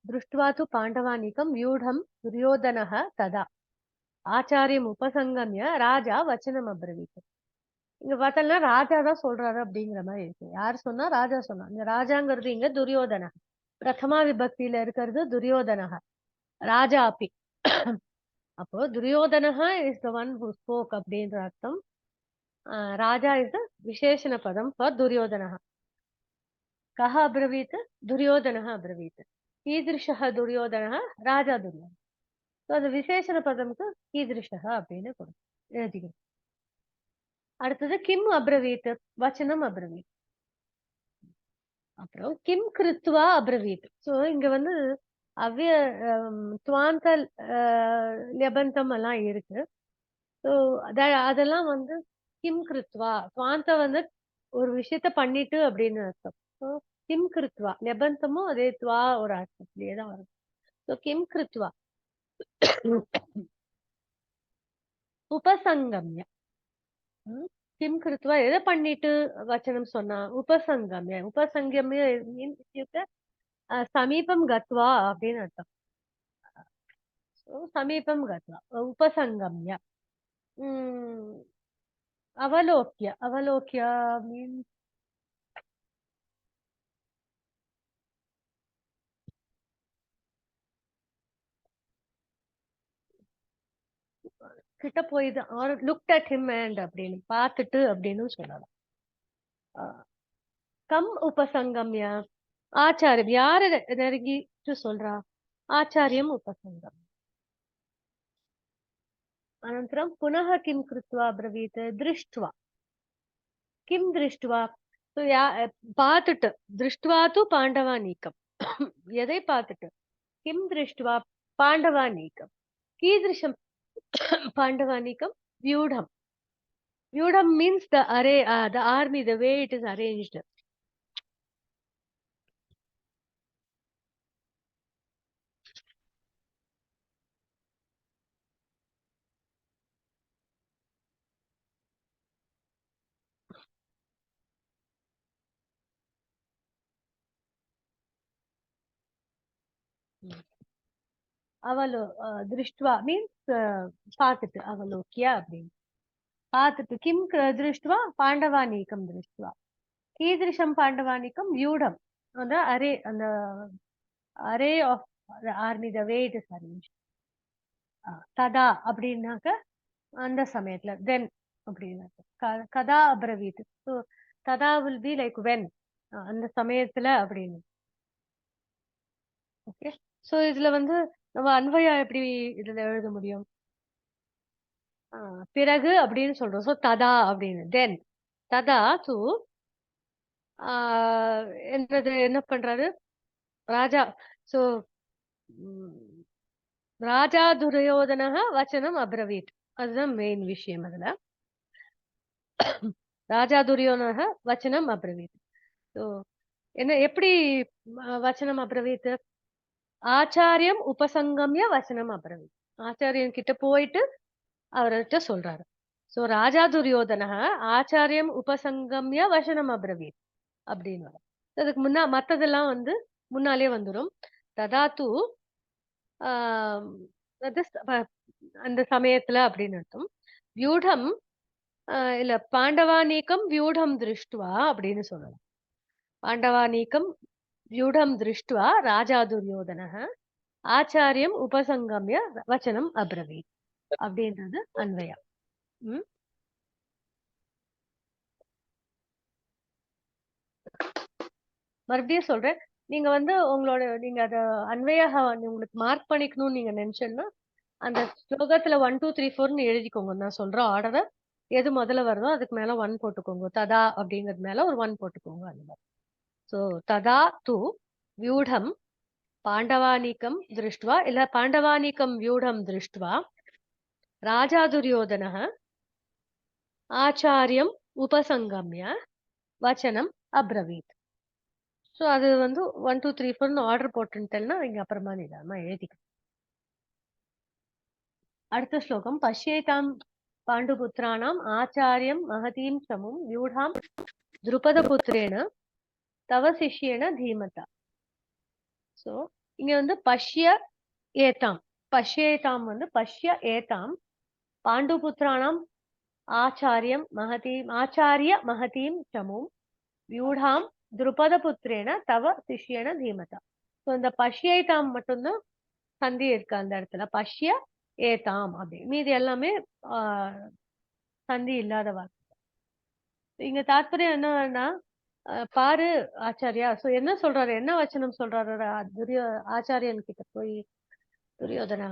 திருஷ்டுவா து பாண்டவாनीकं व्यूढं दुर्योधनः तदा ஆச்சாரியம் உபசங்கம்ய ராஜா வச்சனம் அப்ரவீத். இங்க பார்த்தோம்னா ராஜா தான் சொல்றாரு அப்படிங்கிற மாதிரி இருக்கு. யார் சொன்னா? ராஜா சொன்னா. இந்த ராஜாங்கிறது இங்க துரியோதன. பிரதமா விபக்தியில இருக்கிறது துரியோதனக, ராஜா அப்பி. அப்போ துரியோதனக is the one who spoke அப்படின்ற அர்த்தம். ராஜா இஸ் விசேஷண பதம் ஃபார் துரியோதனக. கஹ அப்ரவீத்? துரியோதனக அப்ரவீத். कीदृशः दुर्योधनः? राजा दुर्योधन. ஸோ அது விசேஷண பதம்க்கு கீதிருஷக அப்படின்னு எழுதிக்கணும். அடுத்தது கிம் அப்ரவீத், வச்சனம் அப்ரவீத். அப்புறம் கிம் கிருத்வா அப்ரவீத். ஸோ இங்க வந்து அவ்விய துவாந்த லெபந்தம் எல்லாம் இருக்கு. ஸோ அதெல்லாம் வந்து கிம் கிருத்வா, துவாந்த வந்து ஒரு விஷயத்த பண்ணிட்டு அப்படின்னு அர்த்தம். ஸோ கிம் கிருத்வா லெபந்தமும் அதே துவா ஒரு அர்த்தத்திலேயே தான் வரும். ஸோ கிம் கிருத்வா உபசங்கம்ய. கிம் கிருத்வா எதை பண்ணிட்டு வச்சனம் சொன்னா? உபசங்கம்ய. உபசங்கம்ய சமீபம் கத்வா அப்படின்னு அர்த்தம். சமீபம் கத்வா உபசங்கம்ய. அவலோக்கிய. அவலோக்கிய மீன்ஸ் கிட்ட போய் லுக்ட் அட் ஹிம் அண்ட் அப்படின்னு பார்த்துட்டு அப்படின்னு சொல்லலாம். கம் உபசங்கம்ய ஆச்சாரியம். யாரு நெருங்கிட்டு சொல்றா? ஆச்சாரியம் உபசங்கம். அனந்தரம் புனः கிம் கிருத்வா அப்ரவீத்? திருஷ்டுவா. கிம் திருஷ்டுவா? பார்த்துட்டு. திருஷ்டுவா து பாண்டவாनीकं. எதை பார்த்துட்டு? கிம் திருஷ்டுவா பாண்டவாनीकं. கீதிருஷம் பாண்டவாनीकं? வியூடம். வியூடம் means the array, the army, the way it is arranged. அவலோ திருஷ்டுவா மீன்ஸ் பார்த்துட்டு. அவலோக்கியா அப்படின்னு பார்த்துட்டு. கிம் திருஷ்டுவா பாண்டவாनीकं திருஷ்டுவா. கீதிருஷம் பாண்டவாनीकं? வியூடம். அந்த அரே, அந்த array of army, the way it is arranged. Tada அப்படின்னாக்க அந்த சமயத்துல, then அப்படின்னாக்க கதா அப்ரவீத். ஸோ ததா will be like when, அந்த சமயத்துல அப்படின்னு. ஓகே, ஸோ இதுல வந்து நம்ம அன்வயா எப்படி இதுல எழுத முடியும்? பிறகு அப்படின்னு சொல்றோம். ஸோ ததா அப்படின்னு, தென் ததா தூ என்றது என்ன பண்றாரு ராஜா. ஸோ ராஜா துரியோதனஹ வச்சனம் அப்ரவீத், அதுதான் மெயின் விஷயம். அதுல ராஜா துரியோதனஹ வச்சனம் அப்ரவீத். ஸோ என்ன எப்படி வச்சனம் அப்ரவீத்? ஆச்சாரியம் உபசங்கம்ய வச்சனம் அப்ரவீத். ஆச்சாரியன் கிட்ட போயிட்டு அவர்கிட்ட சொல்றாரு. சோ ராஜா துரியோதனஹ ஆச்சாரியம் உபசங்கம்ய வசனம் அப்ரவீத் அப்படின்னு வரும். அதுக்கு மத்ததெல்லாம் வந்து முன்னாலே வந்துடும். ததாத்து அந்த சமயத்துல அப்படின்னு அர்த்தம். வியூடம் இல்ல பாண்டவானீக்கம் வியூடம் திருஷ்டுவா அப்படின்னு சொல்லலாம். பாண்டவானீக்கம் வியூடம் திருஷ்டுவா ராஜா துரியோதனஹ ஆச்சாரியம் உபசங்கம்ய வச்சனம் அப்ரவீத் அப்படின்றது அன்வயா. மறுபடியும் சொல்றேன், நீங்க வந்து உங்களோட நீங்க அத அன்வயாக உங்களுக்கு மார்க் பண்ணிக்கணும்னு நீங்க நினைச்சேன்னா அந்த ஸ்லோகத்துல 1 2 3 4ன்னு எழுதிக்கோங்க. நான் சொல்ற ஆர்டரை எது முதல்ல வருதோ அதுக்கு மேல 1 போட்டுக்கோங்க. ததா அப்படிங்கிறது மேல ஒரு 1 போட்டுக்கோங்க. அந்த மாதிரி. சோ ததா தூ வியூடம் பாண்டவானீக்கம் திருஷ்டுவா இல்ல பாண்டவானீக்கம் வியூடம் திருஷ்டுவா ராஜா துரியோதனஹ ஆச்சாரியம் உபசங்கம்ய வச்சனம் அப்ரவீத். ஸோ அது வந்து 1 2 3 4ன்னு ஆர்டர் போட்டுட்டேன்னா இங்க அப்புறமா நிதானமா எழுதிக்க. அடுத்த ஸ்லோகம். பஷ்யேதாம் பாண்டுபுத்திராணாம் ஆச்சாரியம் மகதீம் சமும் வியூடாம் துருபதபுத்திரேன தவ சிஷ்யேன தீமதா. ஸோ இங்க வந்து பஷ்ய ஏதாம், பஷ்யேதாம் வந்து பஷ்ய ஏதாம் பாண்டுபுத்திராணாம் ஆச்சாரியம் மகதீம் ஆச்சாரிய மகதீம் சமும் வியூடாம் துருபதபுத்திரேன தவ சிஷ்யேன தீமதா. ஸோ இந்த பஷ்யேதாம் மட்டும்தான் சந்தி இருக்கு அந்த இடத்துல. பஷ்ய ஏதாம் அப்படி, மீதி எல்லாமே சந்தி இல்லாத வார்த்தை. இங்க தாத்பரியம் என்னன்னா பாரு ஆச்சாரியா. சோ என்ன சொல்றாரு, என்ன வச்சனம் சொல்றாரு ஆச்சாரியன் கிட்ட போய் துரியோதனா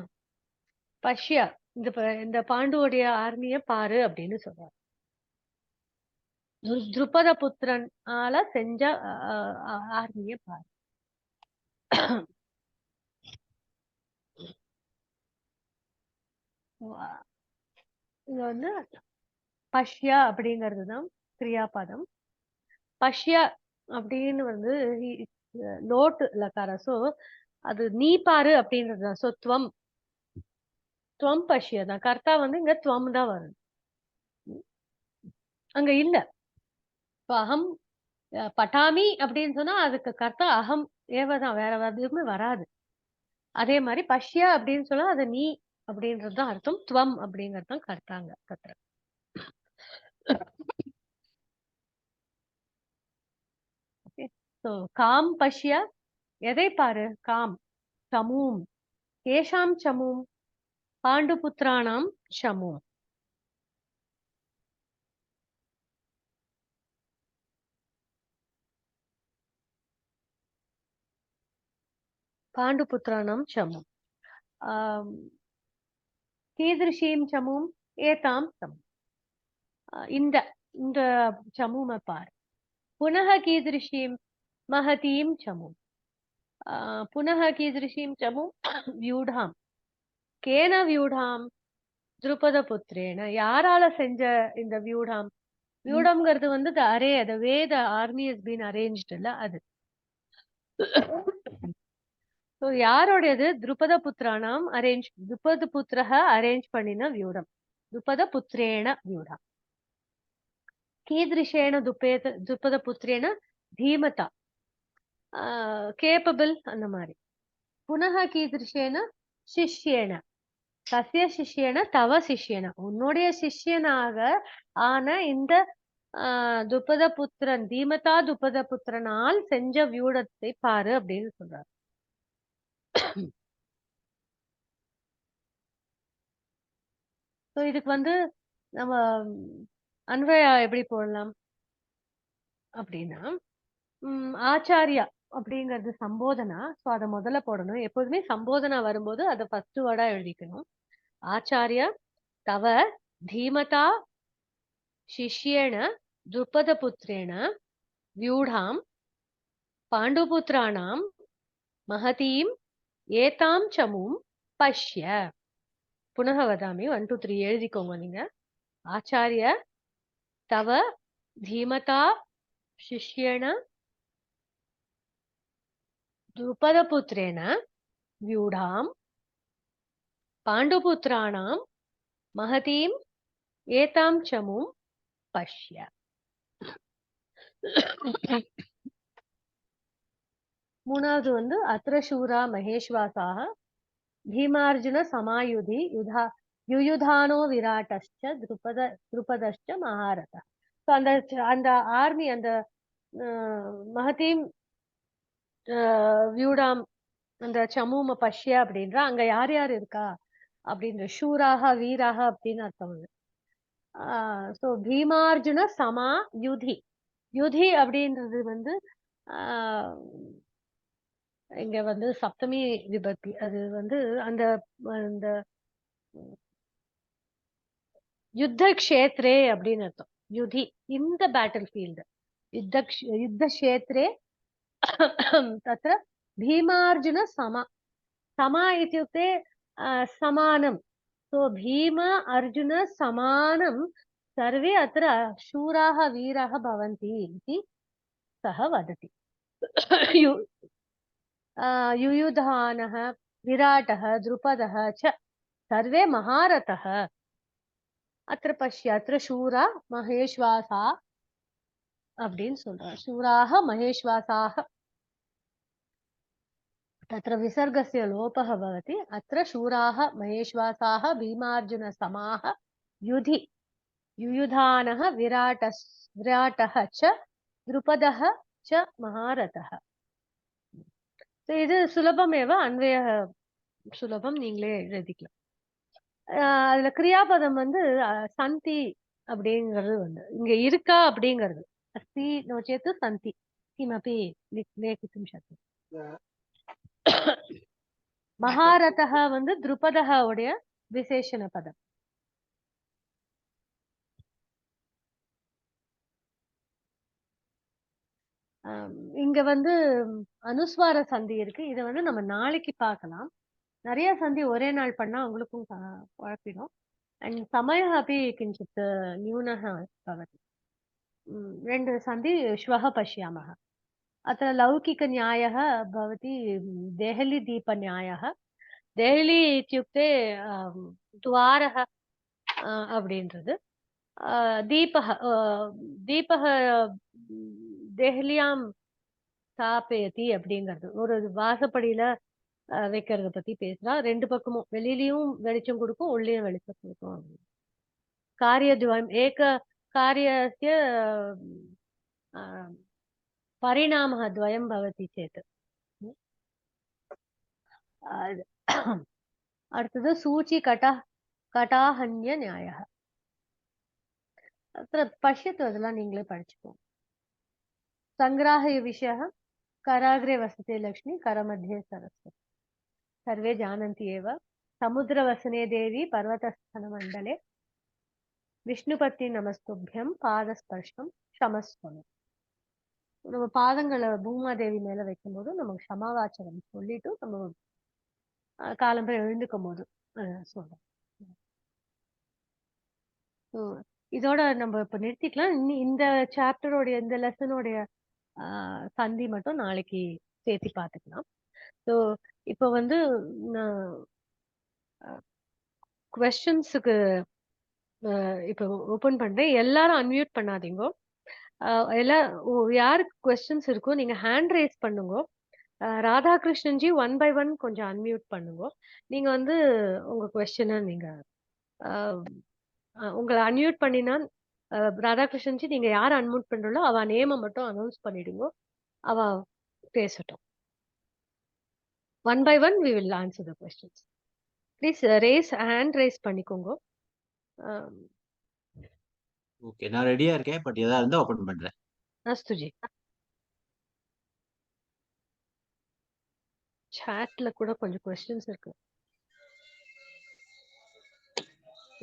பஷ்ய இந்த பாண்டுவோடைய ஆர்மிய பாரு அப்படின்னு சொல்றாரு. துருபத புத்திரன் ஆல செஞ்ச ஆர்மிய பாரு. இங்க வந்து பஷ்யா அப்படிங்கிறதுதான் கிரியாபதம். பஷ்ய அப்படின்னு வந்து லோட்டு லக்கார. சோ அது நீ பாரு அப்படின்றதுதான். சோ துவம் துவம் பஷ்ய தான். கர்த்தா வந்து இங்க துவம் தான் வரும், அங்க இல்ல. அகம் பட்டாமி அப்படின்னு சொன்னா அதுக்கு கர்த்தா அகம் ஏவதான், வேற எதுவுமே வராது. அதே மாதிரி பஷ்யா அப்படின்னு சொன்னா அது நீ அப்படின்றதுதான் அர்த்தம். துவம் அப்படிங்கறதுதான் கர்த்தாங்க கர்த்தா. காம் பஷ்ய எதை பாரு? காம் சமூம் ஏஷாம் சமூம் பாண்டுபுத்திராணாம் சமூம். பாண்டுபுத்திராணாம் சமூம் கீதிருஷீம் சமூம் ஏதாம் சமூம். இந்த இந்த சமூமை பாரு. புனः கீதிருஷீம் மகதீம் சமூம். புனः கீதிருஷீம் சமூம் வியூடாம் கேன வியூடாம் துருபத புத்திரேன. யாரால செஞ்ச இந்த வியூடாம்? வியூடம்ங்கிறது வந்து the way the army has been arranged இல்ல அது. ஸோ யாரோடையது? துருபத புத்திரானாம் அரேஞ்ச், துருபத புத்திரஹ அரேஞ்ச் பண்ணின வியூடம், துருபத புத்திரேன வியூடம். கீதிருஷேன துருபத புத்திரேன தீமதா, கேப்பபிள் அந்த மாதிரி. புனः கீதிருஷேன சிஷ்யேன, கசிய சிஷ்யேன தவ சிஷ்யேன, உன்னுடைய சிஷ்யனாக ஆன இந்த துருபத புத்திரன் தீமதா துருபத புத்திரனால் செஞ்ச வியூடத்தை பாரு அப்படின்னு சொல்றாரு. ஸோ இதுக்கு வந்து நம்ம அன்வயா எப்படி போடலாம் அப்படின்னா ஆச்சாரியா அப்படிங்கிறது சம்போதனா. ஸோ அதை முதல்ல போடணும். எப்போதுமே சம்போதனா வரும்போது அதை ஃபர்ஸ்ட் வேர்டா எழுதிக்கணும். ஆச்சாரியா தவ தீமதா शिष्येण द्रुपदपुत्रेण व्यूढां पाण्डुपुत्राणां महतीं एतां चमूं पश्य. पुनः वदामि 1 2 3 எழுதிக்கோங்க நீங்க. आचार्य तव धीमता शिष्येण द्रुपदपुत्रेण व्यूढां पाण्डुपुत्राणां महतीं एतां चमूं पश्य. மூணாவது வந்து அத்ர சூரா மகேஸ்வாசாக பீமார்ஜுன சமாயுதி யுயுதானோ விராட்டஸ்ச துருபதஸ்ச மகாரத. ஸோ அந்த ஆர்மி அந்த மகதீம் வியூடாம் அந்த சமூம பஷ்ய அப்படின்ற அங்க யார் யார் இருக்கா அப்படின்ற சூராக வீராக அப்படின்னு அர்த்தம். ஸோ பீமார்ஜுன சமா யுதி. யுதி அப்படின்றது வந்து இங்க வந்து சப்தமி விபக்தி. அது வந்து அந்த அந்த யுத்த கஷேத்ரே அப்படின்னு அர்த்தம். யுதி இந்த பேட்டில் ஃபீல்டு யுத்த கஷேத்ரே तत्र भीमार्जुन समा इत्युक्ते समानं. सो भीम अर्जुन समानं सर्वे अत्र शूराः वीराः भवन्ति इति सः वदति. युयुधानः विराटः द्रुपदः च सर्वे महारथः. अत्र पश्य अत्र शूरा महेश्वासा அப்படின்னு சொல்றார். शूराः महेश्वासाः. तत्र विसर्गस्य लोपः भवति. अत्र शूराः महेश्वासाः भीमार्जुनसमाः युधि युयुधानः विराटः च द्रुपदः च महारथः. இது சுலபமேவ அன்வய சுலபம். நீங்களே எழுதிக்கலாம். அதுல கிரியாபதம் வந்து சந்தி அப்படிங்கிறது வந்து இங்க இருக்கா அப்படிங்கிறது. अस्ति नो चेत् सन्ति किमपि लेखितुं शक्यते. महारथः வந்து द्रुपदः உடைய விசேஷண பதம். இங்க வந்து அனுஸ்வார சந்தி இருக்கு. இதை வந்து நம்ம நாளைக்கு பார்க்கலாம். நிறைய சந்தி ஒரே நாள் பண்ணா உங்களுக்கும் குழப்பிடும். அண்ட் சமயः अपि किञ्चित् न्यूनः भवति. ரெண்டு சந்தி श्वः पश्यामः. अत्र लौकिकन्यायः भवति देहली दीपन्यायः. देहली इत्युक्ते द्वारः அப்படின்றது. दीपः देहल्यां स्थापयति அப்படிங்கிறது. ஒரு வாசப்படியில வைக்கிறத பத்தி பேசுறா. ரெண்டு பக்கமும் வெளியிலயும் வெளிச்சம் கொடுக்கும், உள்ளேயும் வெளிச்சம் கொடுக்கும். कार्यद्वयम् एक कार्यस्य परिणामः द्वयं भवति चेत्. அடுத்தது सूची कटाहन्य न्यायः. अत्र पश्यतु அதெல்லாம் நீங்களே படிச்சுக்கோங்க. संग्राह्य विषयः कराग्रे वसते लक्ष्मी करमध्ये सरस्वती. सर्वे जानन्ति एव. समुद्रवसने देवी पर्वतस्थनमण्डले விஷ்ணுபத்தி நமஸ்துபியம் பாதஸ்பர்ஷம் க்ஷமஸ்வமி. நம்ம பாதங்களை பூமாதேவி மேல வைக்கும் போது நமக்கு க்ஷமாவாச்சகம் சொல்லிட்டு நம்ம காலம்பரை எழுந்துக்கும் போது சொல்றோம். இதோட நம்ம இப்ப நிறுத்திக்கலாம். இந்த சாப்டரோடைய இந்த லெசனோடைய சந்தி மட்டும் நாளைக்கு சேர்த்து பார்த்துக்கலாம். ஸோ இப்போ வந்து கொஸ்டின்ஸுக்கு இப்போ ஓபன் பண்றேன். எல்லாரும் அன்மியூட் பண்ணாதீங்க. யாருக்கு கொஸ்டின்ஸ் இருக்கோ நீங்க ஹேண்ட் ரைஸ் பண்ணுங்க. ராதாகிருஷ்ணன்ஜி 1 by 1 கொஞ்சம் அன்மியூட் பண்ணுங்க. நீங்க வந்து உங்க கொஸ்டினை நீங்க உங்களை அன்மியூட் பண்ணினா ராதாகிருஷ்ணன்ஜி நீங்க யார் அன்மியூட் பண்றீங்களோ அவ நேமை மட்டும் அனௌன்ஸ் பண்ணிடுங்க. அவ பேசட்டும். One by one, we will answer the questions. Please raise hand raise பண்ணிக்கோங்க. ஓகே, நான் ரெடியா இருக்கேன். பட் எதா இருந்தா ஓபன் பண்றேன். அஸ்துஜி. சாட்ல கூட கொஞ்சம் questions இருக்கு.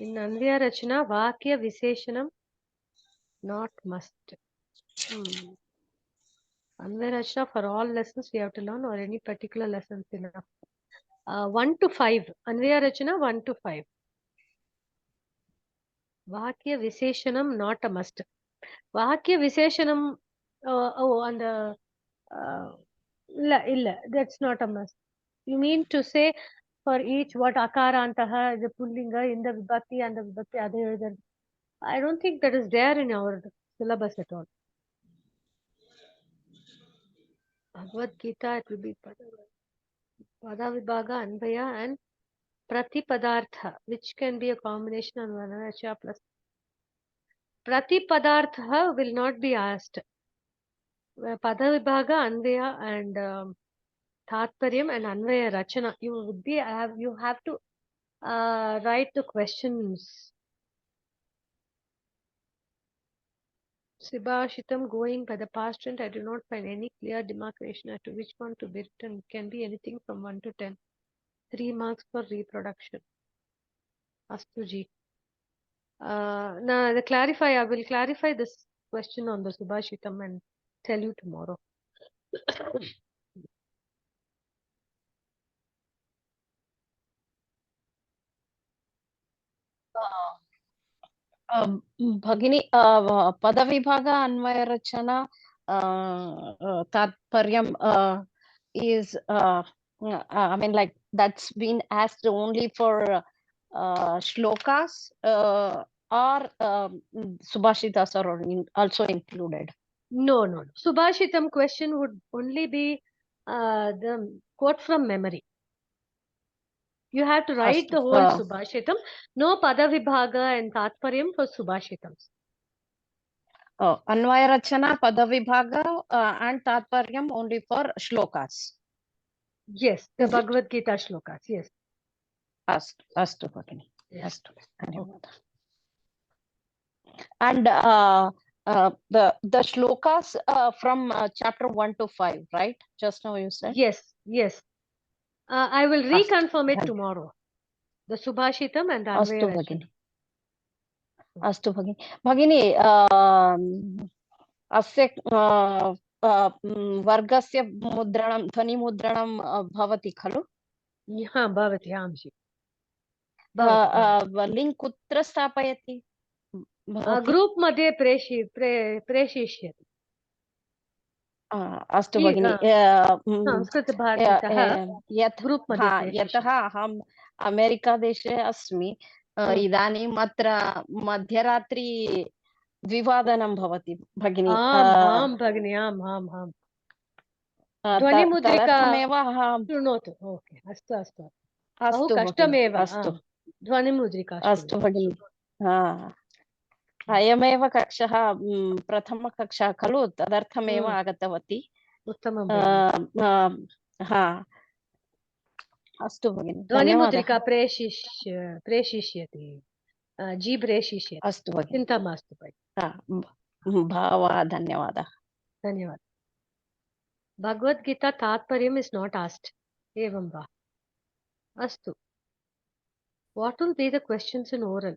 In Anvya Rachana, Vakya Visheshanam not must. Anvya Rachana for all lessons we have to learn or any particular lessons enough. 1 to 5. Anvya Rachana 1 to 5. Vakya Visheshanam not a must. Vakya Visheshanam and illa, that's not a must. You mean to say for each what akarantaha, the pullinga, in the vibhakti and the vibhakti other. I don't think that is there in our syllabus at all. Bhagavad Gita, it will be Pada Vibhaga, Anvaya and Pratipadartha, which can be a combination of Vanaracha plus. Pratipadartha will not be asked. Pada Vibhaga, Anvaya and Tatparyam and Anvaya Rachana. You have to write the questions. Subhashitam going by the past tense, I do not find any clear demarcation as to which one to be written. It can be anything from 1 to 10. 3 marks for reproduction. Astuji. Now, I will clarify this question on the Subhashitam and tell you tomorrow. Bhagini, Padavibhaga Anvaya Rachana Tatparyam is, I mean, like that's been asked only for shlokas or Subhashitas are also included. No. Subhashitam question would only be the quote from memory. You have to write the whole Subhashitam. No Padavibhaga and Tatparyam for Subhashitams. Anvaya Rachana, Padavibhaga and Tatparyam only for shlokas. Yes, the Bhagavad Gita shlokas. Yes. Astu Bhagini. Astu. And the shlokas from chapter 1 to 5, right? Just now you said. Yes. I will reconfirm it tomorrow. The Subhashitam and the Anvaya Rachana. Astu Bhagini. Bhagini, asya vargasya mudranam, dhvani mudranam bhavati khalu? Ha, bhavati, amshi. Link kutra stapayati? Group madhe preshishyati. अस्तु भगिनि। संस्कृतभारतीतः group मध्ये यतः अहम् अमेरिकादेशे अस्मि, इदानीम् अत्र मध्यरात्रि द्विवादनं भवति भगिनि। आम् भगिनि, आम्। ध्वनिमुद्रिकामेव शृणोतु। ओके, अस्तु। बहु कष्टमेव। अस्तु ध्वनिमुद्रिका। अस्तु भगिनि। अयमेव कक्षः प्रथमकक्षा खलु, तदर्थमेव आगतवती। उत्तमं। अस्तु भगिनि। ध्वनिमुद्रिका प्रेषयिष्यति। जी प्रेषयिष्यति। अस्तु भगिनि, चिन्ता मास्तु भगिनि। भावः धन्यवादः। धन्यवादः। भगवद्गीता तात्पर्यम् इस् नाट् आस्क्ड्। एवं वा? अस्तु। What will be the questions in oral?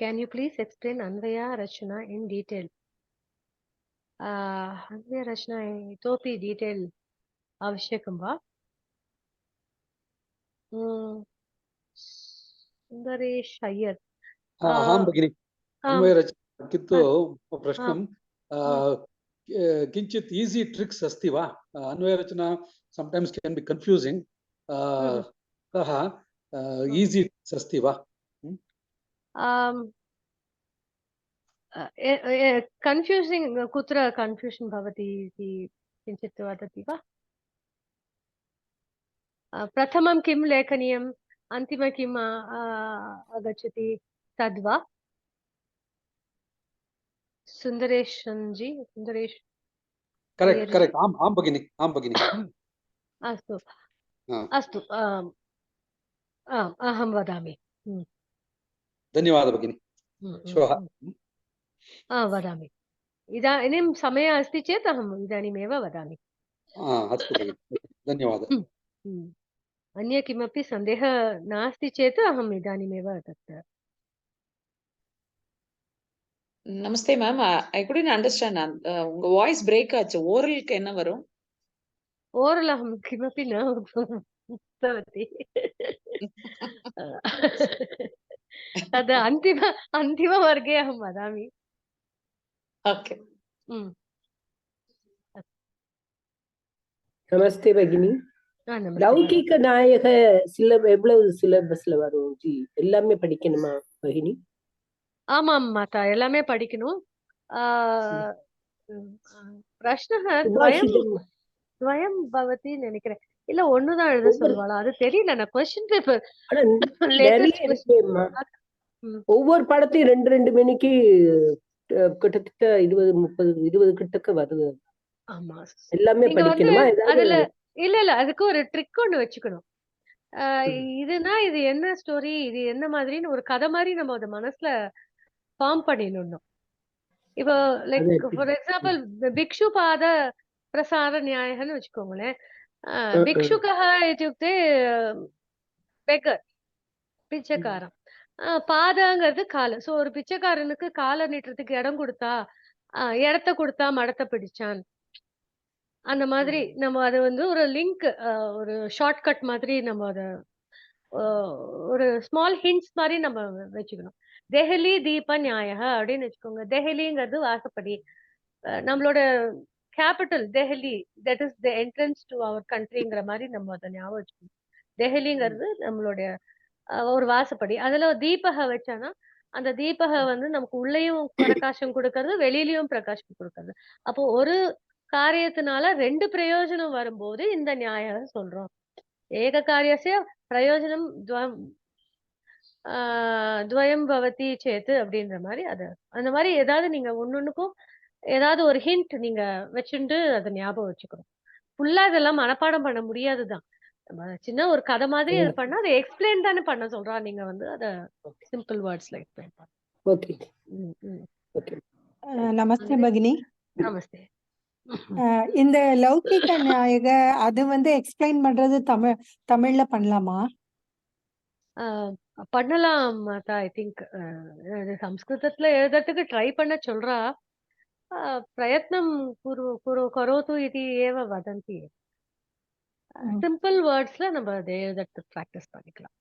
Can you please explain Anvaya Rachana in detail? Anvaya Rachana itopi detail avashyakam va? Sundaresh Iyer. Aham bhagini. Anvaya Rachana kittu prashnam kinchit easy tricks asti va? Anvaya Rachana sometimes can be confusing. Easy tricks asti va? Confusing kutra confusion bhavati iti किञ्चित् वदति वा? प्रथमं किं लेखनीयम्, अन्तिम किम् आगच्छति तद्वा? सुन्दरेश जी, Sundresh. Correct. Am bhagini. अस्तु हा। अस्तु अहं वदामि धन्यवादः भगिनि। श्वः वदामि। इदानीं समयः अस्ति चेत् अहम् इदानीमेव वदामि। अस्तु भगिनि, धन्यवादः। अन्य किमपि सन्देहः नास्ति चेत् अहम् इदानीमेव तत् நமஸ்தே மேம். ஐ couldn't understand. உங்க வாய்ஸ் பிரேக் ஆச்சு. ஓரலுக்கு என்ன வரும்? ओरल् अहं किमपि न उक्तवती। तद् अन्तिमवर्गे अहं वदामि। ஓகே. நமஸ்தே பகினி. नमस्ते। லௌகிக நாயக எவ்வளவு சிலபஸ்ல வரும் ஜி? எல்லாமே படிக்கணுமா பகினி? ஆமாம் மாதா, எல்லாமே படிக்கணும். பிரஷ்னः द्वयं भवति நினைக்கிறேன். இல்ல ஒண்ணுதான் எழுத சொல்வாளா? அது தெரியல. நான் क्वेश्चन பேப்பர் ஒவ்வொரு படத்தையும் 2 மணிக்கு கிட்டத்தட்ட 20 கிட்டக்க வருது. ஆமா, எல்லாமே படிக்கணுமா? அதுல இல்ல அதுக்கு ஒரு ட்ரிக் ஒண்ணு வச்சுக்கணும். இதுனா இது என்ன ஸ்டோரி, இது என்ன மாதிரின்னு ஒரு கதை மாதிரி நம்ம அத மனசுல ஃபார்ம் பண்ணிடணும். இப்போ லைக் ஃபார் எக்ஸாம்பிள் பிக்ஷு பாத பிரசார நியாயன்னு வச்சுக்கோங்களேன். பிக்ஷுகः इत्युक्ते பெக்கர், பிச்சைக்காரன். பாதங்கிறது காலு. சோ ஒரு பிச்சைக்காரனுக்கு காலை நீட்டுறதுக்கு இடம் கொடுத்தா, இடத்த கொடுத்தா மடத்தை பிடிச்சான். அந்த மாதிரி நம்ம அது வந்து ஒரு லிங்க், ஒரு ஷார்ட்கட் மாதிரி நம்ம அத ஒரு ஸ்மால் ஹிண்ட்ஸ் மாதிரி நம்ம வச்சுக்கணும். தெஹலி தீப நியாய அப்படின்னு வச்சுக்கோங்க. தெஹலிங்கிறது வாசப்படி. நம்மளோட capital Delhi, that is the entrance to our கண்ட்ரிங்கிற மாதிரி நம்ம அதை ஞாபகம் வச்சுக்கணும். தெஹலிங்கிறது நம்மளுடைய ஒரு வாசப்படி. அதுல தீபக வச்சானா அந்த தீபக வந்து நமக்கு உள்ளேயும் பிரகாசம் கொடுக்கறது, வெளியிலயும் பிரகாசம் கொடுக்கறது. அப்போ ஒரு காரியத்தினால 2 பிரயோஜனம் வரும்போது இந்த நியாயம் சொல்றோம். ஏக காரியஸ்ய பிரயோஜனம் துவயம் பவதி சேத்து அப்படின்ற மாதிரி அது அந்த மாதிரி ஏதாவது நீங்க ஒன்னொன்னுக்கும் ஏதாவது ஒரு ஹிண்ட் நீங்க வச்சுட்டு அதை ஞாபகம் வச்சுக்கணும். ஃபுல்லா இதெல்லாம் மனப்பாடம் பண்ண முடியாதுதான். சின்ன ஒரு கதை மாதிரி இது பண்ணா அதை எக்ஸ்பிளைன் தானே பண்ண சொல்றா. நீங்க வந்து அத சிம்பிள் வேர்ட்ஸ்ல எக்ஸ்பிளைன் பண்ணு. Okay okay. நமஸ்தே பகினி. நமஸ்தே. இந்த லௌகிக நாயக அது வந்து எக்ஸ்பிளைன் பண்றது தமிழ்ல பண்ணலாமா? பண்ணலாம் மாதா. ஐ திங்க் சம்ஸ்கிருதத்துல எழுதுறதுக்கு ட்ரை பண்ண சொல்றா. பிரயத்னம் கரோது இது ஏவ வதந்தி. சிம்பிள் வேர்ட்ஸ்ல நம்ம அதை எழுதுறதுக்கு பிராக்டிஸ் பண்ணிக்கலாம்.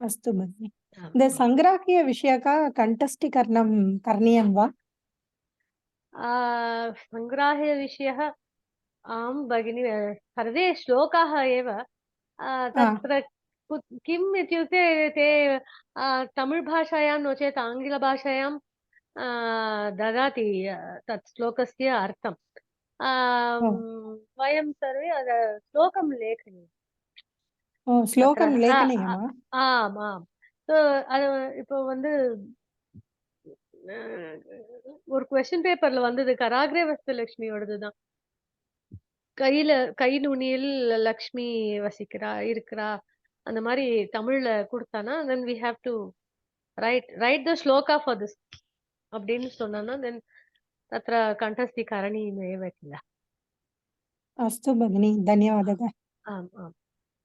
அஸ்து பகினி. இந்த சங்கிராஹ்ய விஷயக்கா கண்டஸ்டீகரணம் கர்ணியம் வா? सङ्ग्राह्य विषयः आं भगिनि, सर्वे श्लोकाः एव तत्र किम् इत्युक्ते ते तमिळ् भाषायां नो चेत् आङ्ग्लभाषायां ददाति तत् श्लोकस्य अर्थं. वयं सर्वे श्लोकं लेखनीयम्. श्लोकं लेखनीयमा? ஆம் ஆம். இப்போ வந்து ஒரு क्वेश्चन பேப்பர்ல வந்தது, கராக்ரே வஸ்துலட்சுமியோடதுதான். கை நுனியில் லக்ஷ்மி வசிக்கிறா இருக்கிறா அந்த மாதிரி தமிழ்ல கொடுத்தானா, then we have to write the shloka for this அப்படின்னு சொன்னானா, then தத்ர கண்டஸ்தி கரணீயமேவ கில. அஸ்து பகினி, தன்யவாதः. ஆம் ஆம்.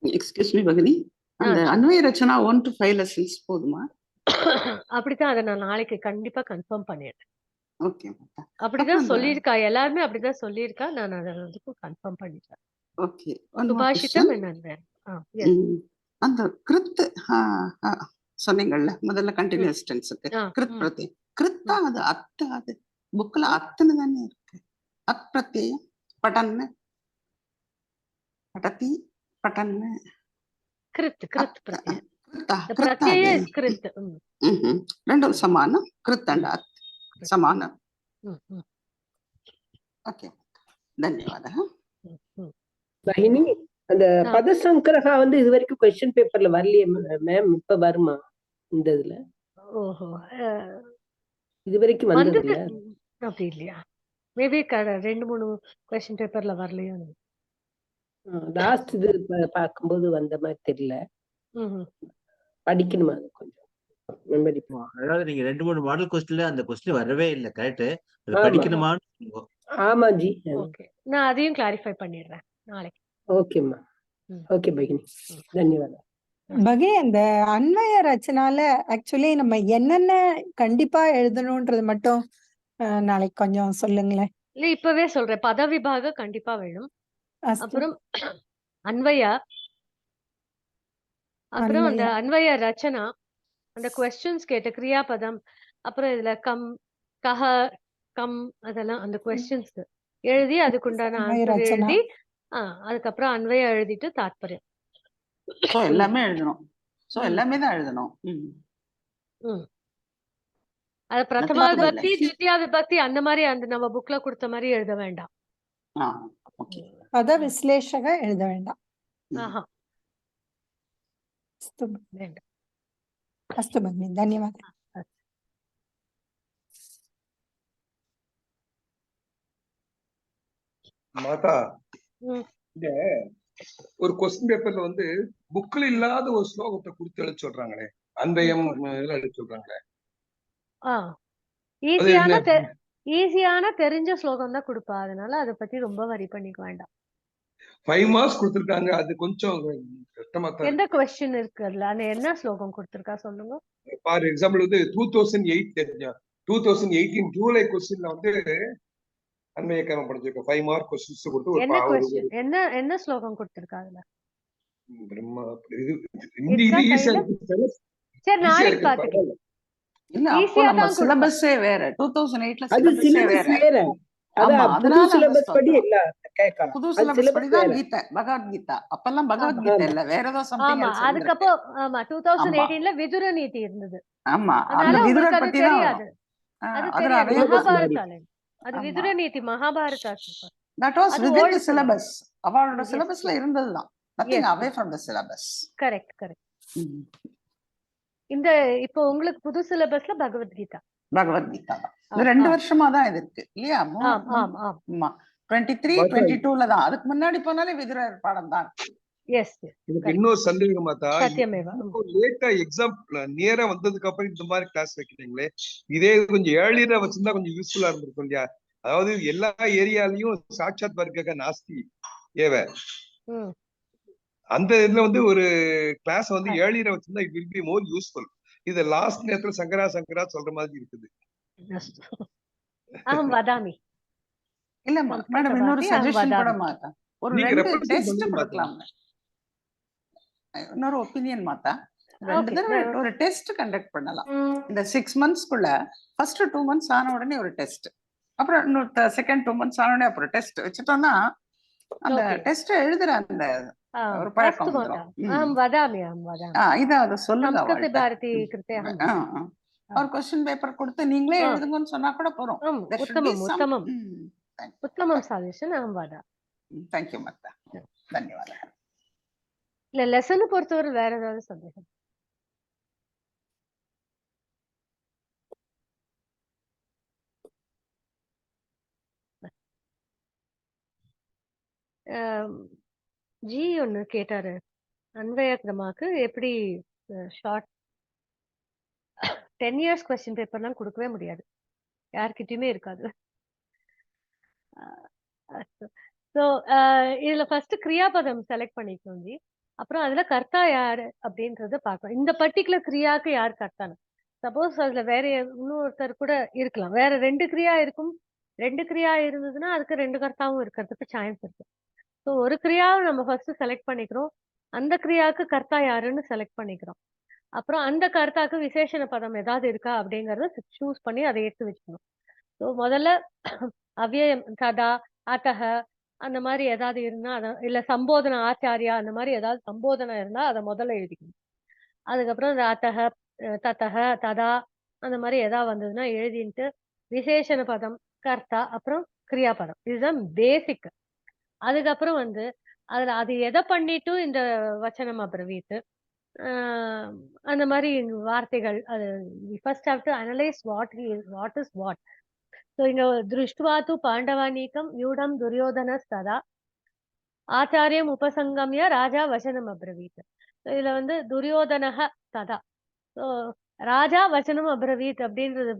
எக்ஸ்கியூஸ் மீ பகினி, அந்த அன்வய ரச்சனா 1 to 5 lessons போதுமா? அப்படித்தான். அதை நான் நாளைக்கு கண்டிப்பா கன்ஃபார்ம் பண்ணிடுறேன். ஓகே. அப்படிதான் சொல்லியிருக்கா, எல்லாருமே அப்படிதான் சொல்லியிருக்கா. நான் அதை வந்து கன்ஃபார்ம் பண்ணிட்டேன். ஓகே. சுபாஷிதம் என்னன்னு அந்த கிருத் சொன்னீங்கல்ல முதல்ல கண்டினியூஸ் டென்ஸ்க்கு கிருத் பிரத்யம். கிருத்தா அது அத்த, அது புக்ல அத்தனை தானே இருக்கு. அத் பிரத்யம் படன்னு படத்தி படன்னு கிருத் கிருத் பிரத்யம். பிரத்யய இஸ் கிருத். ரெண்டும் சமானம். கிருத் அண்ட் அத் சமானம். ஓகே, தன்யவாதம். பகினி, அந்த பதசங்கிரகா வந்து இது வரைக்கும் क्वेश्चन பேப்பர்ல வரலையே மேம், இப்ப வருமா இந்த இதுல? ஓஹோ, இது வரைக்கும் வந்தது இல்ல. அப்படி இல்லையா? மேபி 2-3 क्वेश्चन பேப்பர்ல வரலையோ. லாஸ்ட் இது பார்க்கும்போது வந்த மாதிரி தெரியல. படிக்கணுமா அது கொஞ்சம் மெமரி. அதாவது நீங்க 2-3 மாடல் கொஸ்டின்ல அந்த கொஸ்டின் வரவே இல்ல. கரெக்ட். அது ஆமா. படிக்கணுமான்னு சொல்லுங்க. ஆமா ஜி. ஓகே, நான் அதையும் கிளாரிஃபை பண்ணிடுறேன் நாளைக்கு. ஓகேம்மா. ஓகே பகினி, தன்யவாதம். பகி, அந்த அன்வய ரச்சனால ஆக்சுவலி நம்ம என்னென்ன கண்டிப்பா எழுதணும்ன்றது மட்டும் நாளைக்கு கொஞ்சம் சொல்லுங்களேன். இல்ல இப்பவே சொல்றேன். பத விபாக கண்டிப்பா வேணும். அஸ்து. அப்புறம் அன்வய, அப்புறம் அந்த அன்வய. அன்வய ரச்சனா, அந்த கொஸ்டின்ஸ் கேட்ட கிரியாபதம், அப்புறம் இதுல கம், கஹ, கம், அதெல்லாம் அந்த கொஸ்டின்ஸ் எழுதி அதுக்குண்டான அன்வய ஆன்சர் ரச்சனா. எழுதி அதுக்கப்புறம் அன்வய எழுதிட்டு தாத்பரியம். சோ எல்லாமே எழுதணும். சோ எல்லாமே தான் எழுதணும். அது பிரதமா விபக்தி, தித்தியா விபக்தி அந்த மாதிரி அந்த நம்ம புக்ல கொடுத்த மாதிரி எழுத வேண்டாம். பத விஸ்லேஷக எழுத வேண்டாம். ஆஹா, அஸ்து வேண்டாம். அஸ்து பகினி, தன்யவாதம். மாதா, இந்த ஒரு கொஸ்டின் பேப்பர்ல வந்து புக்ல இல்லாத ஒரு ஸ்லோகத்தை கொடுத்து எழுத சொல்றாங்களே, அன்பயம் இதெல்லாம் எழுத சொல்றாங்களே. ஈஸியான தெரிஞ்ச ஸ்லோகம் தான் கொடுப்பா. அதனால அதை பத்தி ரொம்ப வரி பண்ணிக்க வேண்டாம். 5 மார்க்ஸ் கொடுத்திருக்காங்க. அது கொஞ்சம் கஷ்டமா தான். எந்த கொஸ்டின் இருக்கு அதுல? அந்த என்ன ஸ்லோகம் கொடுத்திருக்கா சொல்லுங்க. ஃபார் எக்ஸாம்பிள் வந்து 2018 ஜூலை கொஸ்டின்ல வந்து அன்மயக்கரம் படிச்சிருக்க 5 மார்க் கொஸ்டின்ஸ் கொடுத்து ஒரு என்ன கொஸ்டின், என்ன ஸ்லோகம் கொடுத்திருக்கா அதுல? பிரம்மா இது இது ஈஸியா இருக்கு. சரி, நாளைக்கு பாத்துக்கலாம். இல்ல, அப்போ நம்ம சிலபஸே வேற. 2008ல அது சிலபஸ் வேற. அத ஆமா, புது அதனால சிலபஸ் படி இல்ல கேட்கலாம். புது அது சிலபஸ் படி சிலபஸ் தான் வேற. கீதை, பகவத்கீதா. அப்பெல்லாம் பகவத்கீதை இல்ல, வேற ஏதோ சம்திங் எல்ஸ். அதுக்கப்புறம் 2018ல விதுர நீதி இருந்தது. ஆமா, அந்த அதனால விதுரர் உங்களுக்கு அது பத்தி தான் தெரியாது. அது தெரியாது. மகாபாரதால அது விதுர நீதி Mahabharata. That was within the syllabus. அவளோட சிலபஸ்ல இருந்ததுதான். Nothing away from the syllabus. Correct. இந்த இப்போ உங்களுக்கு புது சிலபஸ்ல பகவத்கீதா தான். இது 2 வருஷமா தான் இது இருக்கு இல்லையா? ஆமா, 23, 22ல தான். அதுக்கு முன்னாடி போனாலே விதுரர் பாடம் தான். எனக்கு இன்னொரு சந்தேகம் மாதா, லேட்டா எக்ஸாம் நேரா வந்ததுக்கு அப்புறம் இந்த மாதிரி கிளாஸ் வைக்கிறீங்களே, இதே கொஞ்சம் ஏர்லியரா வச்சிருந்தா கொஞ்சம் யூஸ்ஃபுல்லா இருந்திருக்கும் இல்லையா? அதாவது எல்லா ஏரியாலையும் சாட்சாத் வர்க்க நாஸ்தி ஏவ, அந்த இதுல வந்து ஒரு கிளாஸ் வந்து ஏர்லியரா வச்சிருந்தா it will be more useful. இது லாஸ்ட் நேரத்துல சங்கரா சொல்ற மாதிரி இருக்குது. இல்ல மேடம், இன்னொரு சஜஷன் கூட மாத்தா, ஒரு 2 டெஸ்ட் கொடுக்கலாம். இன்னொரு ஒப்பீனியன் மாத்தா, 2 தடவை ஒரு டெஸ்ட் கண்டக்ட் பண்ணலாம். இந்த 6 மந்த்ஸ்க்குள்ள ஃபர்ஸ்ட் 2 மந்த்ஸ் ஆன உடனே ஒரு டெஸ்ட், அப்புறம் இன்னொரு செகண்ட் 2 மந்த்ஸ் ஆன உடனே அப்புறம் டெஸ்ட் வச்சுட்டோம்னா அந்த டெஸ்ட் எழுதுற அந்த ஒரு பழக்கம் வந்துரும். இத அத சொல்லுங்க. ஒரு क्वेश्चन பேப்பர் கொடுத்து நீங்களே எழுதுங்கன்னு சொன்னா கூட போறோம். உத்தமம் சஜஷன். Thank you மாதா, தன்யவாதம். இல்ல லெசன் பொறுத்தவரை வேற ஏதாவது சந்தேகம்? ஜி ஒன்னு கேட்டாரு, அன்வய கிரமாக்கு எப்படி ஷார்ட் 10 இயர்ஸ் கொஸ்டின் பேப்பர்லாம் கொடுக்கவே முடியாது, யார்கிட்டயுமே இருக்காது. ஸோ இதுல ஃபர்ஸ்ட் கிரியாபதம் செலக்ட் பண்ணிக்கணும் ஜி. அப்புறம் அதுல கர்த்தா யாரு அப்படின்றத பார்க்கணும். இந்த பர்டிகுலர் கிரியாவுக்கு யார் கர்த்தானு. சப்போஸ் அதுல வேற இன்னொருத்தர் கூட இருக்கலாம். வேற 2 கிரியா இருக்கும். 2 கிரியா இருந்ததுன்னா அதுக்கு 2 கர்த்தாவும் இருக்கிறதுக்கு சான்ஸ் இருக்கு. ஸோ ஒரு கிரியாவை நம்ம ஃபர்ஸ்ட் செலக்ட் பண்ணிக்கிறோம். அந்த கிரியாவுக்கு கர்த்தா யாருன்னு செலக்ட் பண்ணிக்கிறோம். அப்புறம் அந்த கர்த்தாக்கு விசேஷண பதம் ஏதாவது இருக்கா அப்படிங்கறத சூஸ் பண்ணி அதை எடுத்து வச்சுக்கணும். ஸோ முதல்ல அவ்யயம் ததா, அத்தக அந்த மாதிரி ஏதாவது இருந்தா அதை, இல்ல சம்போதன ஆச்சாரியா அந்த மாதிரி ஏதாவது சம்போதனை இருந்தா அதை முதல்ல எழுதிக்கணும். அதுக்கப்புறம் இந்த அத்தக, தத்தக, ததா அந்த மாதிரி ஏதாவது வந்ததுன்னா எழுதிட்டு விசேஷண பதம், கர்த்தா, அப்புறம் கிரியாபதம், இதுதான் பேசிக். அதுக்கப்புறம் வந்து அதுல அது எதை பண்ணிட்டு இந்த வச்சனம் அப்ரவீத்து அந்த மாதிரி வார்த்தைகள், அது first have to analyse what is what. So இங்க திருஷ்டுவா தூ பாண்டவானீகம் யூடம் துரியோதன சதா ஆச்சாரியம் உபசங்கம்ய ராஜா வசனம் அப்ரவீத். இதுல வந்து துரியோதனஹ ததா. ஸோ ராஜா வசனம் அப்ரவீத் அப்படின்றது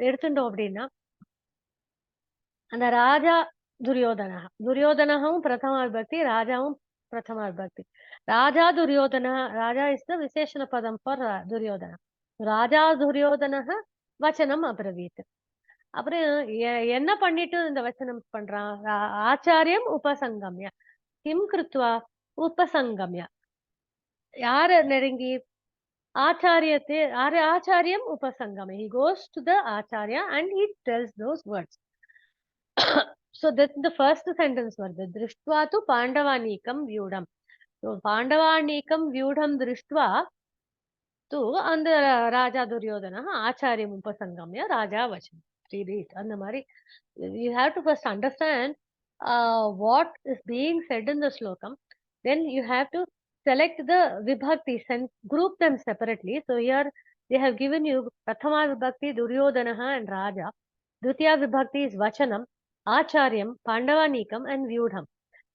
எடுத்துட்டோம் அப்படின்னா அந்த ராஜா துரியோதனஹ, துரியோதனகவும் பிரதம விபக்தி, ராஜாவும் பிரதம விபக்தி. ராஜா துரியோதன, ராஜா இஸ் த விசேஷண பதம் ஃபார் துரியோதன. ராஜா துரியோதனஹ வச்சனம் அப்ரவீத். அப்புறம் என்ன பண்ணிட்டு இந்த வச்சனம் பண்றான்? ஆச்சாரியம் உபசங்கம்ய. கிம் கிருத்வா உபசங்கம்ய. யார நெருங்கி? ஆச்சாரியத்தை, ஆச்சாரியம் உபசங்கம்ய. He goes to the acharya and he tells those words. So that's the first sentence வருது. திருஷ்டுவா து பாண்டவானீகம் வியூடம். So பாண்டவானீகம் வியூடம் திருஷ்டுவா து அந்த ராஜா துரியோதன ஆச்சாரியம் உபசங்கம்ய ராஜா வச்சனம். அந்த மாதிரி you have to first understand what is being said in the slokam. Then you have to select the vibhaktis and group them separately. So here they have given you prathama vibhakti duryodhanaha and raja. Dvitiya vibhakti is vachanam, acharyam, pandavanekam and vyudham.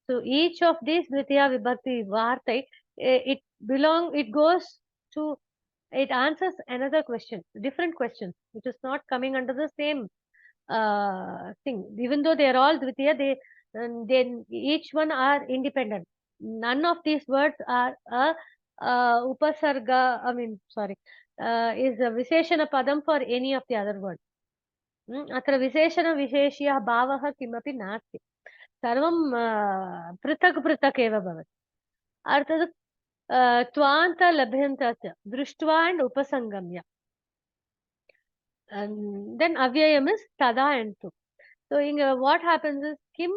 So each of these dvitiya vibhakti vartai, it goes to, it answers another question, different questions, which is not coming under the same thing. Even though they are all dvitiya, they each one are independent. None of these words are upasarga, is a visheshana padam for any of the other words. Atra visheshana visheshya bhavaha kimapi nasti. Sarvam prithak prithak eva bhavat. Arthad tvanta labhyantasya drishtva and upasangamya. And then avyayam is tada and tu. So what happens is kim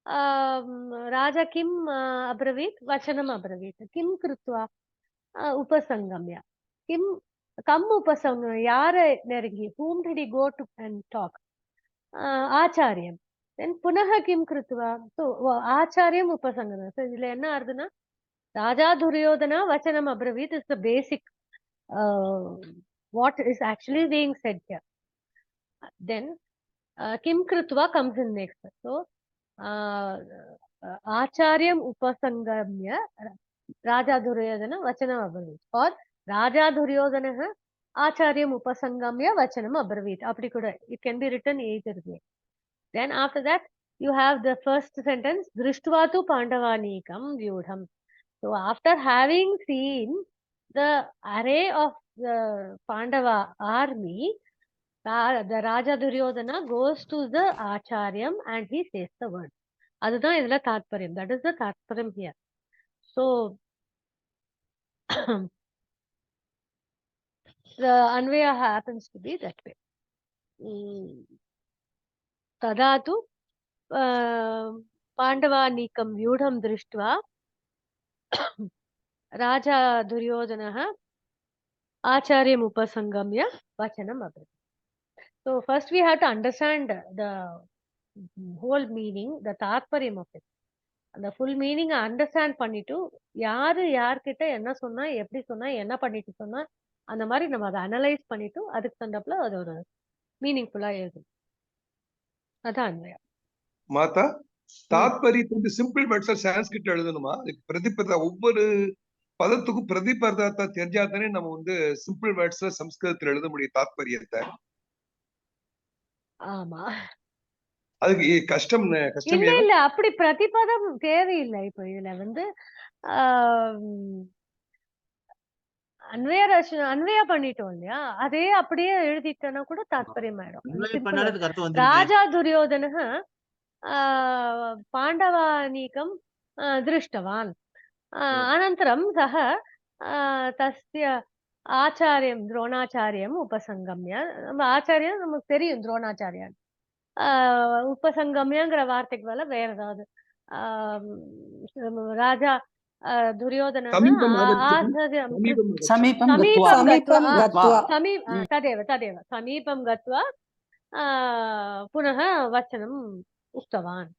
Raja kim abravit, vachanam abravit. Kim krutva upasangamya. Kim kam upasangamya. Yara neringi. Whom did he go to and talk? Acharyam. Then punaha kim krutva. So acharyam upasangamya. So idhila enna ardhana? Raja Duryodhana vachanam abravit is the basic what is actually being said here. Then kim krutva comes in next. So Acharyam upasangamya Raja Duryodhana vachanam abravit. Or Raja Duryodhana Acharyam upasangamya vachanam abravit. Apdi kuda it can be written either way. Then after that you have the first sentence Drishtva tu Pandavanekam vyudham. So after having seen the array of the Pandava army, the Raja Duryodhana goes to the Acharyam and he says the word. Aduthaan idhula Tatparyam. That is the Tatparyam here. So the Anvaya happens to be that way. Tadatu Pandavanikam Vyudham Drishtva Raja Duryodhanaha Acharyam Upasangamya Vachanam Abhavit. So first we have to understand the whole meaning, the Tatparyam of it. The full meaning understand பண்ணிட்டு யாரு யார்கிட்ட என்ன சொன்னா எப்படி சொன்னா என்ன பண்ணிட்டு சொன்னா அந்த மாதிரி நம்ம அதை அனலைஸ் பண்ணிட்டு அதுக்கு தண்டப்புல அது ஒரு மீனிங்ஃபுல்லா எழுதும். அதான் அன்வயா. மாதா தாத்பரியத்துக்கு சிம்பிள் வேர்ட்ஸ் சான்ஸ்கிரிட் எழுதணுமா? பிரதிபதா ஒவ்வொரு பதத்துக்கும் பிரதிபதார்த்தா தெரிஞ்சாதானே நம்ம வந்து சிம்பிள் வேர்ட்ஸ்ல சம்ஸ்கிருதத்துல எழுத முடியும் தாத்பரியத்தை. ஆமா, அதுக்கு கஷ்டம் இல்ல இல்ல அப்படி பிரதிபதம் தேவையில்லை. இப்ப இதுல வந்து அன்வயா பண்ணிட்டோம் இல்லையா, அதே அப்படியே எழுதிட்டோம்னா கூட தாத்பரியம் ஆயிடும். ராஜா துரியோதன பாண்டவானீகம் திருஷ்டவான் அனந்தரம் சக தஸ்ய ஆச்சாரியம் துரோணாச்சாரியம் உபசங்கம்ய. நம்ம ஆச்சாரியம் நமக்கு தெரியும் துரோணாச்சாரியான். உபசங்கம்யங்கிற வார்த்தைக்கு மேல வேற ஏதாவது ராஜா துரியோதன ததேவ ததேவ சமீபம் கத்வா புனः வச்சனம் உக்தவான்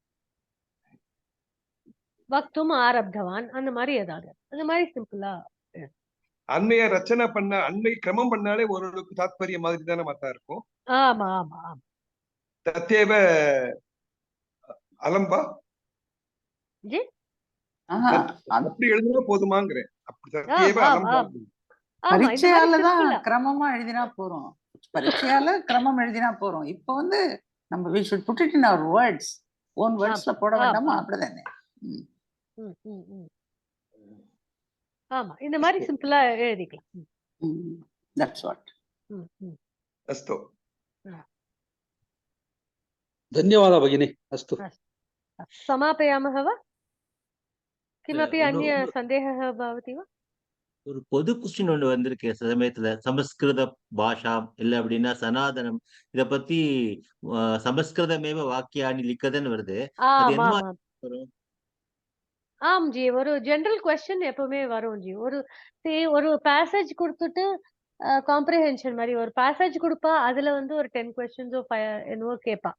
வக்தும் ஆரப்தவான். அந்த மாதிரி ஏதாவது அந்த மாதிரி சிம்பிளா அன்மைய ரச்சனை பண்ண அன்மை கிரமம் பண்ணாலே ஓரளவுக்கு தாத்பரிய மாதிரி தானே மாத்தா இருக்கும். ஆமா ஆமா ஆமா. தத்தேவ அலம்பா ஜி அப்படி எழுதினா போதுமாங்கிறேன். அப்படி சத்தியமா அலம் பார்க்கணும். பரீட்சையாலதான் கிரமமா எழுதினா போறோம். பரீட்சையால கிரமம் எழுதினா போறோம். இப்ப வந்து நம்ம we should put it in our words. own wordsல போட வேண்டாமா? அப்படிதானே. ஆமா, இந்த மாதிரி சிம்பிளா எழுதிக்கலாம். That's what. அஸ்து. धन्यवादः भगिनी. अस्तु. समापयामः वा? किमपि अन्य सन्देहः भवति वा? ஒரு பொது கொஸ்டின் ஒண்ணு வந்திருக்கு சமயத்துல, சமஸ்கிருத பாஷா இல்ல அப்படின்னா சனாதனம், இத பத்தி சமஸ்கிருதமேவ வாக்கியானி லிக்கதன்னு வருது. அது என்ன வரும்? ஆம் ஜி, ஒரு ஜெனரல் கொஸ்டின் எப்பவுமே வரும் ஜி. ஒரு பேசேஜ் கொடுத்துட்டு காம்ப்ரிஹென்ஷன் மாதிரி ஒரு பேசேஜ் கொடுப்பா, அதுல வந்து ஒரு 10 கொஸ்டின்ஸோ என்னவோ கேட்பா.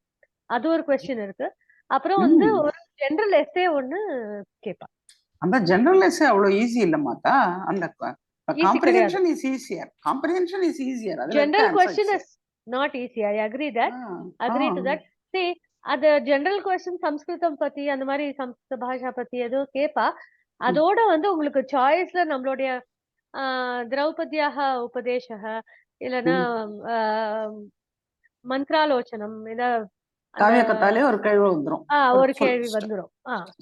அது ஒரு கொஸ்டின் இருக்கு. அப்புறம் வந்து ஒரு ஜெனரல் எஸ்ஸே ஒண்ணு கேட்பா. அந்த ஜெனரல் எஸ்ஸே அவ்வளவு ஈஸி இல்ல மாதா. அந்த comprehension is easier. Comprehension is easier. General question is not easy. I agree to that. See, அது ஜெனரல் கொஸ்டின் சம்ஸ்கிருதம் பத்தி அந்த மாதிரி சம்ஸ்கிருத பாஷா பத்தி ஏதோ கேட்பா. அதோட வந்து உங்களுக்கு சாய்ஸ்ல நம்மளுடைய திரௌபதியாக உபதேசக இல்லைன்னா மந்த்ராலோச்சனம் இத காவியகத்தாலே ஒரு கேள்வி வந்துரும். ஒரு கேள்வி வந்துரும்.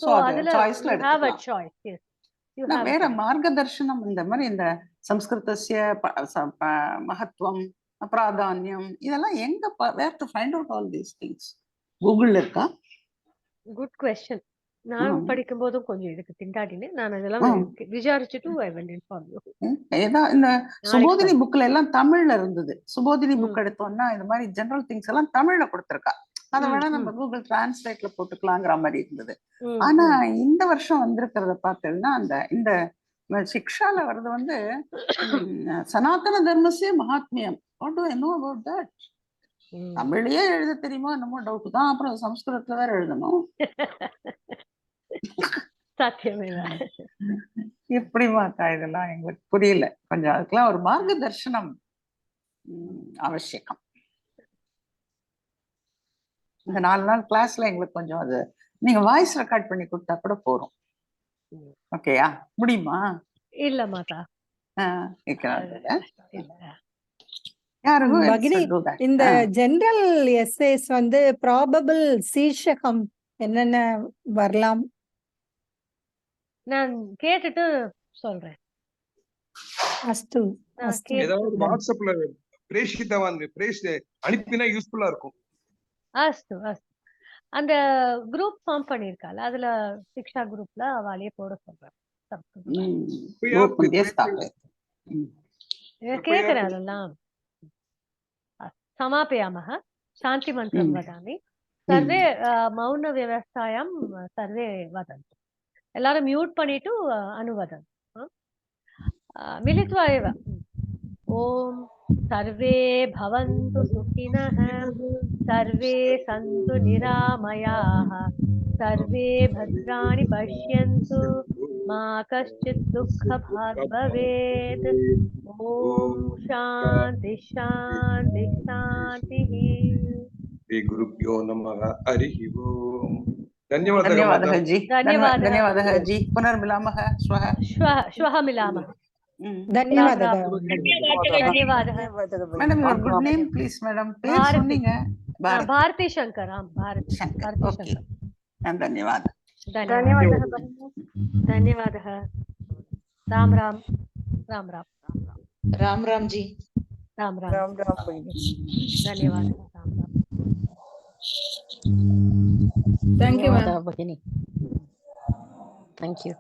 சோ அதுல have a choice. Yes, வேற மார்கதர்ஷனம் இந்த மாதிரி இந்த சம்ஸ்கிருதஸ்ய மகத்துவம் பிராதான்யம் இதெல்லாம் எங்க where to find out all these things? கூகுள்ல இருக்கா? Good question. நான் படிக்கும் போதும் கொஞ்சம் இதுக்கு திண்டாடினேன். நான் அதெல்லாம் விசாரிச்சுட்டு I will inform you. ஏதா இந்த சுபோதினி புக்ல எல்லாம் தமிழ்ல இருந்தது. சுபோதினி புக் எடுத்தோம்னா இந்த மாதிரி ஜெனரல் திங்ஸ் எல்லாம் தமிழ்ல கொடுத்திருக்கா. அத வேணா நம்ம கூகுள் டிரான்ஸ்லேட்ல போட்டுக்கலாங்கிற மாதிரி இருந்தது. ஆனா இந்த வருஷம் வந்திருக்கிறத பார்த்தேன்னா இந்த சிக்ஷால வர்றது வந்து சனாதன தர்மஸ்ய மகாத்மியம். What do I know about that? தமிழ்லயே எழுத தெரியுமா என்னமோ டவுட் தான். அப்புறம் சம்ஸ்கிருதத்துல வேற எழுதணும். சத்தியமே எப்படி மாத்தா இதெல்லாம் எங்களுக்கு புரியல. கொஞ்சம் அதுக்கெல்லாம் ஒரு மார்கதர்ஷனம் அவசியம். இந்த 4 நாள் கிளாஸ்ல எங்களுக்கு கொஞ்சம் அது நீங்க வாய்ஸ் ரெக்கார்ட் பண்ணி கொடுத்தா கூட போறோம். ஓகேயா? முடியுமா? இல்ல மாதா. இந்த ஜெனரல் எஸ்ஏஸ் வந்து ப்ராபபிள் சீர்ஷகம் என்னென்ன வரலாம்? நான் கேட்டுட்டு சொல்றேன். அஸ்து. ஏதாவது வாட்ஸ்அப்ல பிரேஷிதவான் அனுப்பினா யூஸ்ஃபுல்லா இருக்கும். அஸ்து அஸ்து. அந்த குரூப் ஃபார்ம் பண்ணிருக்கால, அதுல சிக்ஷா குரூப்ல அவளையே போட சொல்றேன். கேக்குறேன் அதெல்லாம். समापयामः. शान्ति मन्त्रं वदामि. सर्वे मौन व्यवस्थायां सर्वे वदन्तु. எல்லாரும் மியூட் பண்ணிட்டு அனுவதन्तु. मिलित्वा एव ओम सर्वे भवन्तु सुखिनः सर्वे सन्तु निरामयाः सर्वे भद्राणि पश्यन्तु मा कश्चित् दुःखभाग् भवेत्. ओम शांति शांति शांतिः. श्री गुरुभ्यो नमः. हरि ओम. धन्यवादः जी. धन्यवादः जी. पुनर्मिलामः श्वः मिलामः. धन्यवादः. Madam your good name please madam. पेर சொன்னீங்க. भारती शंकर. भारती शंकर. धन्यवाद. धन्यवादः. राम राम. राम राम. राम राम जी. राम राम. राम राम. धन्यवाद. Ram Ram. Thank you, ma'am. Thank you.